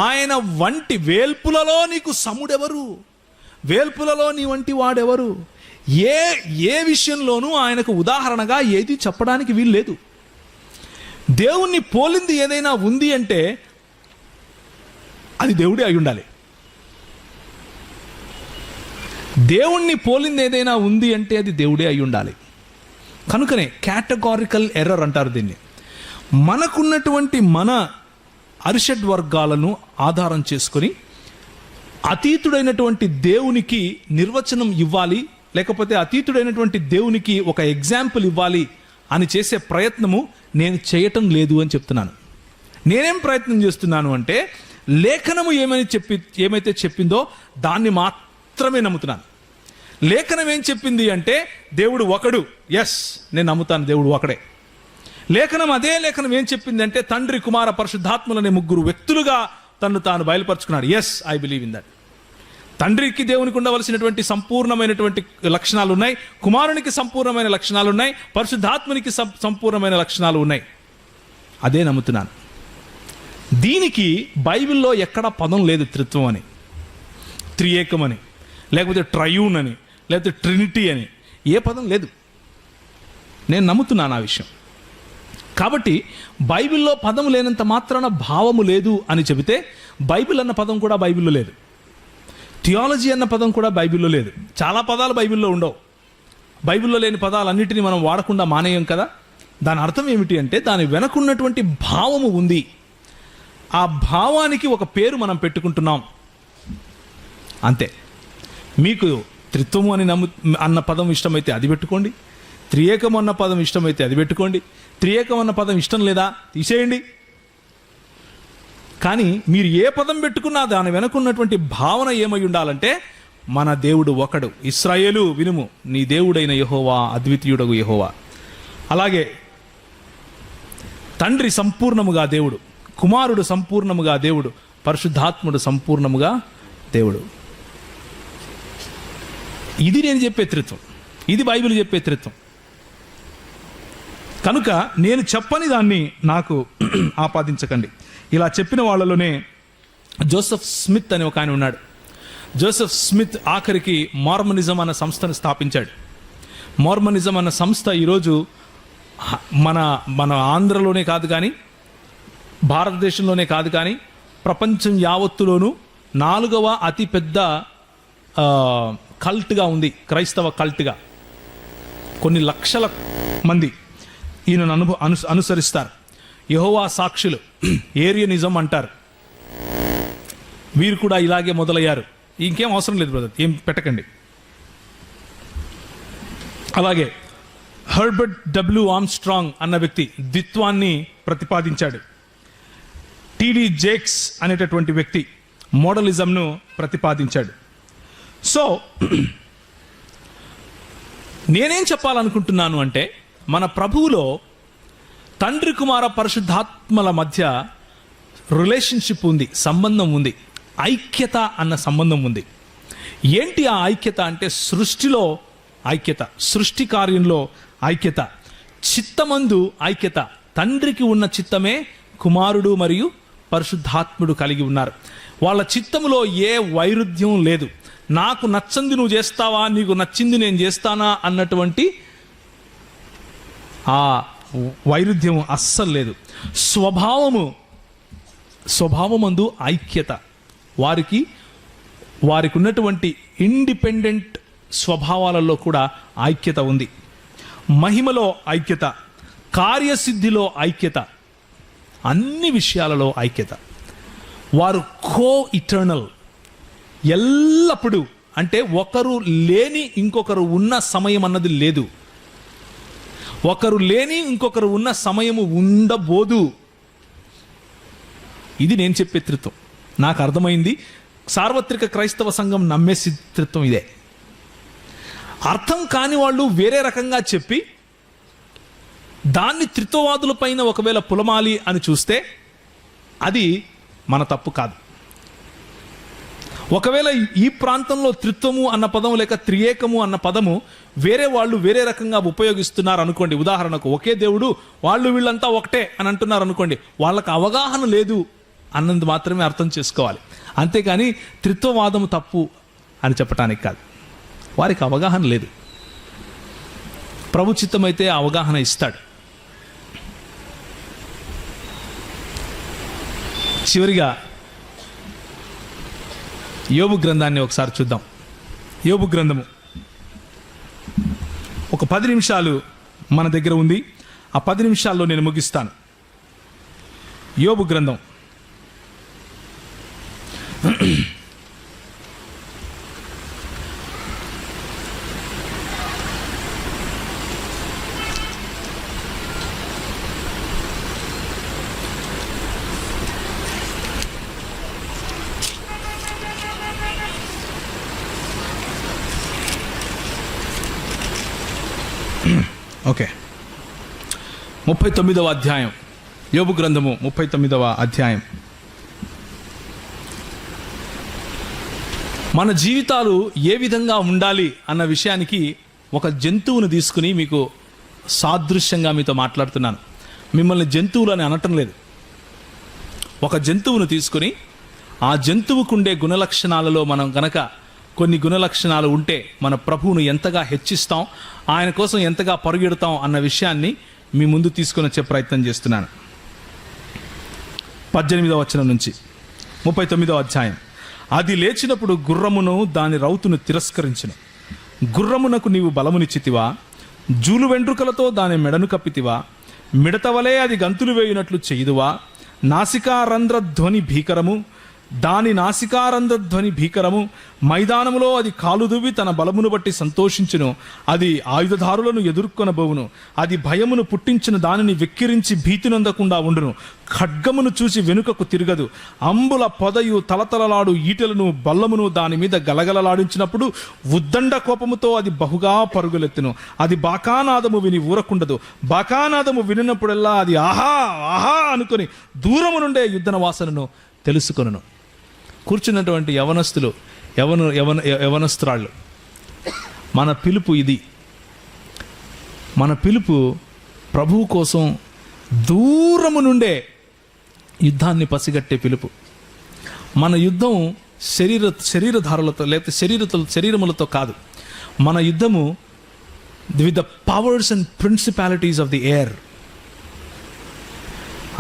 ఆయన వంటి వేల్పులలో నీకు సముడెవరు? వేల్పులలో నీ వంటి వాడెవరు? ఏ విషయంలోనూ ఆయనకు ఉదాహరణగా ఏది చెప్పడానికి వీలు లేదు. దేవుణ్ణి పోలింది ఏదైనా ఉంది అంటే అది దేవుడే అయి ఉండాలి. దేవుణ్ణి పోలింది ఏదైనా ఉంది అంటే అది దేవుడే అయి ఉండాలి. కనుకనే కేటగారికల్ ఎర్రర్ అంటారు దీన్ని. మనకున్నటువంటి మన అరిషడ్ వర్గాలను ఆధారం చేసుకొని అతీతుడైనటువంటి దేవునికి నిర్వచనం ఇవ్వాలి, లేకపోతే అతీతుడైనటువంటి దేవునికి ఒక ఎగ్జాంపుల్ ఇవ్వాలి అని చేసే ప్రయత్నము నేను చేయటం లేదు అని చెప్తున్నాను. నేనేం ప్రయత్నం చేస్తున్నాను అంటే లేఖనము ఏమైతే చెప్పిందో దాన్ని మాత్రమే నమ్ముతున్నాను. లేఖనం ఏం చెప్పింది అంటే దేవుడు ఒకడు, ఎస్ నేను నమ్ముతాను, దేవుడు ఒకడే. అదే లేఖనం ఏం చెప్పిందంటే తండ్రి, కుమార, పరిశుద్ధాత్మలనే ముగ్గురు వ్యక్తులుగా తను తాను బయలుపరుచుకున్నాడు. Yes, I believe in that. తండ్రికి దేవునికి ఉండవలసినటువంటి సంపూర్ణమైనటువంటి లక్షణాలు ఉన్నాయి, కుమారునికి సంపూర్ణమైన లక్షణాలు ఉన్నాయి, పరిశుద్ధాత్మనికి సంపూర్ణమైన లక్షణాలు ఉన్నాయి. అదే నమ్ముతున్నాను. దీనికి బైబిల్లో ఎక్కడా పదం లేదు త్రిత్వం అని, త్రియేకం అని, లేకపోతే ట్రయూన్ అని, లేకపోతే ట్రినిటీ అని. ఏ పదం లేదు. నేను నమ్ముతున్నాను ఆ విషయం. కాబట్టి బైబిల్లో పదం లేనంత మాత్రాన భావము లేదు అని చెబితే, బైబిల్ అన్న పదం కూడా బైబిల్లో లేదు, థియాలజీ అన్న పదం కూడా బైబిల్లో లేదు. చాలా పదాలు బైబిల్లో ఉండవు. బైబిల్లో లేని పదాలన్నిటినీ మనం వాడకుండా మానేయం కదా. దాని అర్థం ఏమిటి అంటే దాని వెనకున్నటువంటి భావము ఉంది. ఆ భావానికి ఒక పేరు మనం పెట్టుకుంటున్నాం అంతే. మీకు త్రిత్వము అని అన్న పదం ఇష్టమైతే అది పెట్టుకోండి, త్రియేకం అన్న పదం ఇష్టమైతే అది పెట్టుకోండి, త్రియేకం అన్న పదం ఇష్టం లేదా తీసేయండి. కానీ మీరు ఏ పదం పెట్టుకున్నా దాని వెనకున్నటువంటి భావన ఏమై ఉండాలంటే మన దేవుడు ఒకడు. ఇశ్రాయేలు వినుము, నీ దేవుడైన యెహోవా అద్వితీయుడగు యెహోవా. అలాగే తండ్రి సంపూర్ణముగా దేవుడు, కుమారుడు సంపూర్ణముగా దేవుడు, పరిశుద్ధాత్ముడు సంపూర్ణముగా దేవుడు. ఇది నేను చెప్పే త్రిత్వం, ఇది బైబిల్ చెప్పే త్రిత్వం. కనుక నేను చెప్పని దాన్ని నాకు ఆపాదించకండి. ఇలా చెప్పిన వాళ్ళలోనే జోసెఫ్ స్మిత్ అని ఒక ఆయన ఉన్నాడు. జోసెఫ్ స్మిత్ ఆఖరికి మార్మనిజం అన్న సంస్థను స్థాపించాడు. మార్మనిజం అన్న సంస్థ ఈరోజు మన ఆంధ్రలోనే కాదు కానీ, భారతదేశంలోనే కాదు కానీ, ప్రపంచం యావత్తులోనూ 4వ అతిపెద్ద కల్ట్గా ఉంది, క్రైస్తవ కల్ట్గా. కొన్ని లక్షల మంది ఈయనను అనుసరిస్తారు. యెహోవా సాక్షులు, ఏరియనిజం అంటారు. వీరు కూడా ఇలాగే మొదలయ్యారు. ఇంకేం అవసరం లేదు బ్రదర్, ఏం పెట్టకండి. అలాగే హెర్బర్ట్ డబ్ల్యూ ఆర్మ్స్ట్రాంగ్ అన్న వ్యక్తి ద్విత్వాన్ని ప్రతిపాదించాడు. టిడి జేక్స్ అనేటటువంటి వ్యక్తి మోడలిజంను ప్రతిపాదించాడు. సో నేనేం చెప్పాలనుకుంటున్నాను అంటే, మన ప్రభువులో తండ్రి, కుమార, పరిశుద్ధాత్మల మధ్య రిలేషన్షిప్ ఉంది, సంబంధం ఉంది, ఐక్యత అన్న సంబంధం ఉంది. ఏంటి ఆ ఐక్యత అంటే సృష్టిలో ఐక్యత, సృష్టి కార్యంలో ఐక్యత, చిత్తమందు ఐక్యత. తండ్రికి ఉన్న చిత్తమే కుమారుడు మరియు పరిశుద్ధాత్ముడు కలిగి ఉన్నారు. వాళ్ళ చిత్తములో ఏ వైరుధ్యం లేదు. నాకు నచ్చంది నువ్వు చేస్తావా, నీకు నచ్చింది నేను చేస్తానా అన్నటువంటి ఆ వైరుధ్యం అస్సలు లేదు. స్వభావమందు ఐక్యత. వారికి ఉన్నటువంటి ఇండిపెండెంట్ స్వభావాలలో కూడా ఐక్యత ఉంది. మహిమలో ఐక్యత, కార్యసిద్ధిలో ఐక్యత, అన్ని విషయాలలో ఐక్యత. వారు కో ఇటర్నల్, ఎల్లప్పుడూ. అంటే ఒకరు లేని ఇంకొకరు ఉన్న సమయం అన్నది లేదు. ఒకరు లేని ఇంకొకరు ఉన్న సమయము ఉండబోదు. ఇది నేను చెప్పే త్రిత్వం. నాకు అర్థమైంది. సార్వత్రిక క్రైస్తవ సంఘం నమ్మే త్రిత్వం ఇదే. అర్థం కాని వాళ్ళు వేరే రకంగా చెప్పి దాన్ని త్రిత్వవాదుల పైన ఒకవేళ పులమాలి అని చూస్తే అది మన తప్పు కాదు. ఒకవేళ ఈ ప్రాంతంలో త్రిత్వము అన్న పదం లేక త్రియేకము అన్న పదము వేరే వాళ్ళు వేరే రకంగా ఉపయోగిస్తున్నారు అనుకోండి. ఉదాహరణకు ఒకే దేవుడు, వాళ్ళు వీళ్ళంతా ఒకటే అని అంటున్నారు అనుకోండి. వాళ్ళకి అవగాహన లేదు అన్నది మాత్రమే అర్థం చేసుకోవాలి. అంతేకాని త్రిత్వవాదము తప్పు అని చెప్పటానికి కాదు. వారికి అవగాహన లేదు. ప్రభు చిత్తమైతే అవగాహన ఇస్తాడు. చివరిగా యోబు గ్రంథాన్ని ఒకసారి చూద్దాం. యోబు గ్రంథము ఒక 10 నిమిషాలు మన దగ్గర ఉంది. ఆ 10 నిమిషాల్లో నేను ముగిస్తాను. యోబు గ్రంథం ఓకే. 39వ అధ్యాయం, యోబు గ్రంథము 39వ అధ్యాయం. మన జీవితాలు ఏ విధంగా ఉండాలి అన్న విషయానికి ఒక జంతువును తీసుకుని మీకు సాదృశ్యంగా మీతో మాట్లాడుతున్నాను. మిమ్మల్ని జంతువులని అనటం లేదు. ఒక జంతువును తీసుకుని ఆ జంతువుకుండే గుణలక్షణాలలో మనం గనక కొన్ని గుణలక్షణాలు ఉంటే మన ప్రభువును ఎంతగా హెచ్చిస్తాం, ఆయన కోసం ఎంతగా పరుగెడతాం అన్న విషయాన్ని మీ ముందు తీసుకొని వచ్చే ప్రయత్నం చేస్తున్నాను. 18వ వచనం నుంచి 39వ అధ్యాయం. అది లేచినప్పుడు గుర్రమును దాని రౌతును తిరస్కరించును. గుర్రమునకు నీవు బలమునిచ్చితివా? జూలు వెంట్రుకలతో దాని మెడను కప్పితివా? మిడతవలే అది గంతులు వేయునట్లు చేయుదువా? నాసికారంధ్ర ధ్వని భీకరము, దాని నాసికారంధ్ర ధ్వని భీకరము. మైదానములో అది కాలుదువి తన బలమును బట్టి సంతోషించును. అది ఆయుధదారులను ఎదుర్కొనబోవును. అది భయమును పుట్టించిన దానిని వెక్కిరించి భీతి నొందకుండా ఉండును. ఖడ్గమును చూసి వెనుకకు తిరగదు. అంబుల పొదయు తలతలలాడు ఈటెలను బల్లమును దాని మీద గలగలలాడించినప్పుడు ఉద్దండ కోపముతో అది బహుగా పరుగులెత్తును. అది బాకానాదము విని ఊరకుండదు. బాకానాదము వినినప్పుడల్లా అది ఆహా ఆహా అనుకొని దూరము నుండే యుద్ధన వాసనను తెలుసుకొనును. కూర్చున్నటువంటి యవనస్తులు, యవనస్తురాళ్ళు, మన పిలుపు ఇది. మన పిలుపు ప్రభువు కోసం దూరము నుండే యుద్ధాన్ని పసిగట్టే పిలుపు. మన యుద్ధం శరీరధారులతో లేకపోతే శరీరములతో కాదు. మన యుద్ధము with the powers and principalities of the air.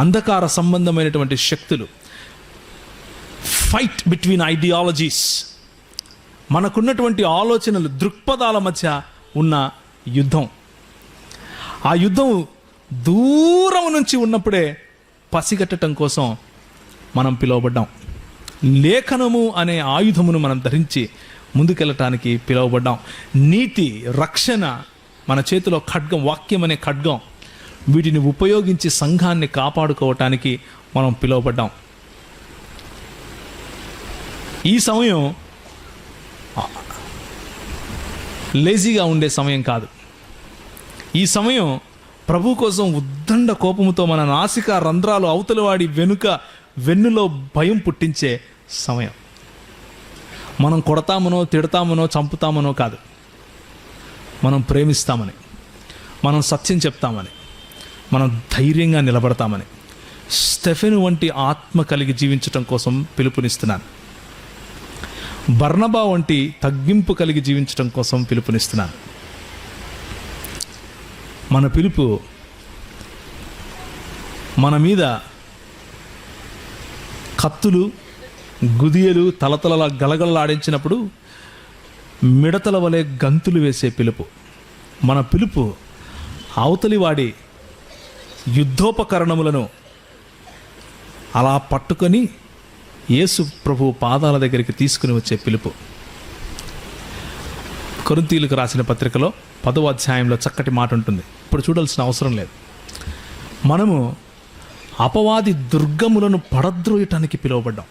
అంధకార సంబంధమైనటువంటి శక్తులు. Fight between ideologies. మనకున్నటువంటి ఆలోచనలు, దృక్పథాల మధ్య ఉన్న యుద్ధం. ఆ యుద్ధం దూరం నుంచి ఉన్నప్పుడే పసిగట్టడం కోసం మనం పిలువబడ్డాం. లేఖనము అనే ఆయుధమును మనం ధరించి ముందుకెళ్ళటానికి పిలువబడ్డాం. నీతి, రక్షణ మన చేతిలో ఖడ్గం, వాక్యం అనే ఖడ్గం. వీటిని ఉపయోగించి సంఘాన్ని కాపాడుకోవటానికి మనం పిలువబడ్డాం. ఈ సమయం లేజీగా ఉండే సమయం కాదు. ఈ సమయం ప్రభు కోసం ఉద్దండ కోపముతో మన నాసిక రంధ్రాలు అవతలవాడి వెన్నులో భయం పుట్టించే సమయం. మనం కొడతామనో తిడతామనో చంపుతామనో కాదు. మనం ప్రేమిస్తామని, మనం సత్యం చెప్తామని, మనం ధైర్యంగా నిలబడతామని, స్టెఫెను వంటి ఆత్మ కలిగి జీవించటం కోసం పిలుపునిస్తున్నాను. బర్నబా వంటి తగ్గింపు కలిగి జీవించడం కోసం పిలుపునిస్తున్నాను. మన పిలుపు మన మీద కత్తులు, గుదియలు తలతలలా గలగలలాడించినప్పుడు మిడతల వలె గంతులు వేసే పిలుపు. మన పిలుపు అవతలివాడి యుద్ధోపకరణములను అలా పట్టుకొని యేసు ప్రభు పాదాల దగ్గరికి తీసుకుని వచ్చే పిలుపు. కొరింథీయులకు రాసిన పత్రికలో 10వ అధ్యాయంలో చక్కటి మాట ఉంటుంది. ఇప్పుడు చూడాల్సిన అవసరం లేదు. మనము అపవాది దుర్గములను పడద్రోయటానికి పిలువబడ్డాం.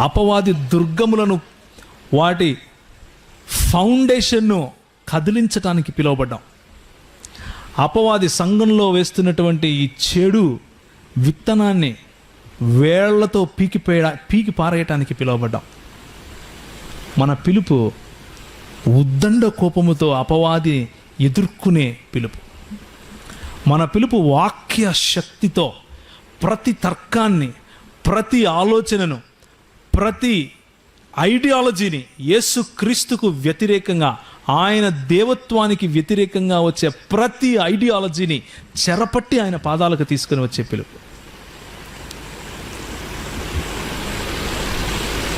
అపవాది దుర్గములను, వాటి ఫౌండేషన్ను కదిలించటానికి పిలువబడ్డాం. అపవాది సంఘంలో వేస్తున్నటువంటి ఈ చెడు విత్తనాన్ని వేళ్లతో పీకి పారేయటానికి పిలువబడ్డాం. మన పిలుపు ఉద్దండ కోపముతో అపవాది ఎదుర్కొనే పిలుపు. మన పిలుపు వాక్య శక్తితో ప్రతి తర్కాన్ని, ప్రతి ఆలోచనను, ప్రతి ఐడియాలజీని యేసుక్రీస్తుకు వ్యతిరేకంగా, ఆయన దేవత్వానికి వ్యతిరేకంగా వచ్చే ప్రతి ఐడియాలజీని చెరపట్టి ఆయన పాదాలకు తీసుకుని వచ్చే పిలుపు.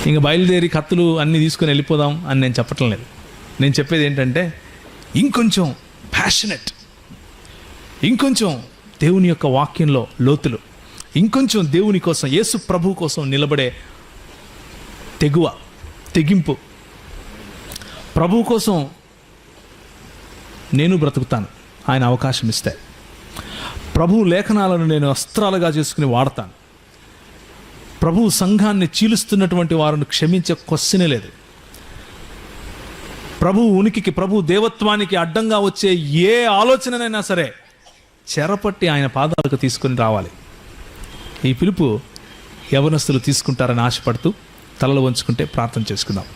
ఇంక బయలుదేరి కత్తులు అన్నీ తీసుకొని వెళ్ళిపోదాం అని నేను చెప్పటం లేదు. నేను చెప్పేది ఏంటంటే, ఇంకొంచెం ప్యాషనెట్, ఇంకొంచెం దేవుని యొక్క వాక్యంలో లోతులు, ఇంకొంచెం దేవుని కోసం, యేసు ప్రభు కోసం నిలబడే తెగింపు. ప్రభు కోసం నేను బ్రతుకుతాను ఆయన అవకాశం ఇస్తే. ప్రభు లేఖనాలను నేను అస్త్రాలుగా చేసుకుని వాడతాను. ప్రభు సంఘాన్ని చీలుస్తున్నటువంటి వారిని క్షమించే క్వశ్చనే లేదు. ప్రభు ఉనికికి, ప్రభు దేవత్వానికి అడ్డంగా వచ్చే ఏ ఆలోచననైనా సరే చెరపట్టి ఆయన పాదాలకు తీసుకొని రావాలి. ఈ పిలుపు యవనస్తులు తీసుకుంటారని ఆశపడుతూ తలలు వంచుకుంటే ప్రార్థన చేసుకుందాం.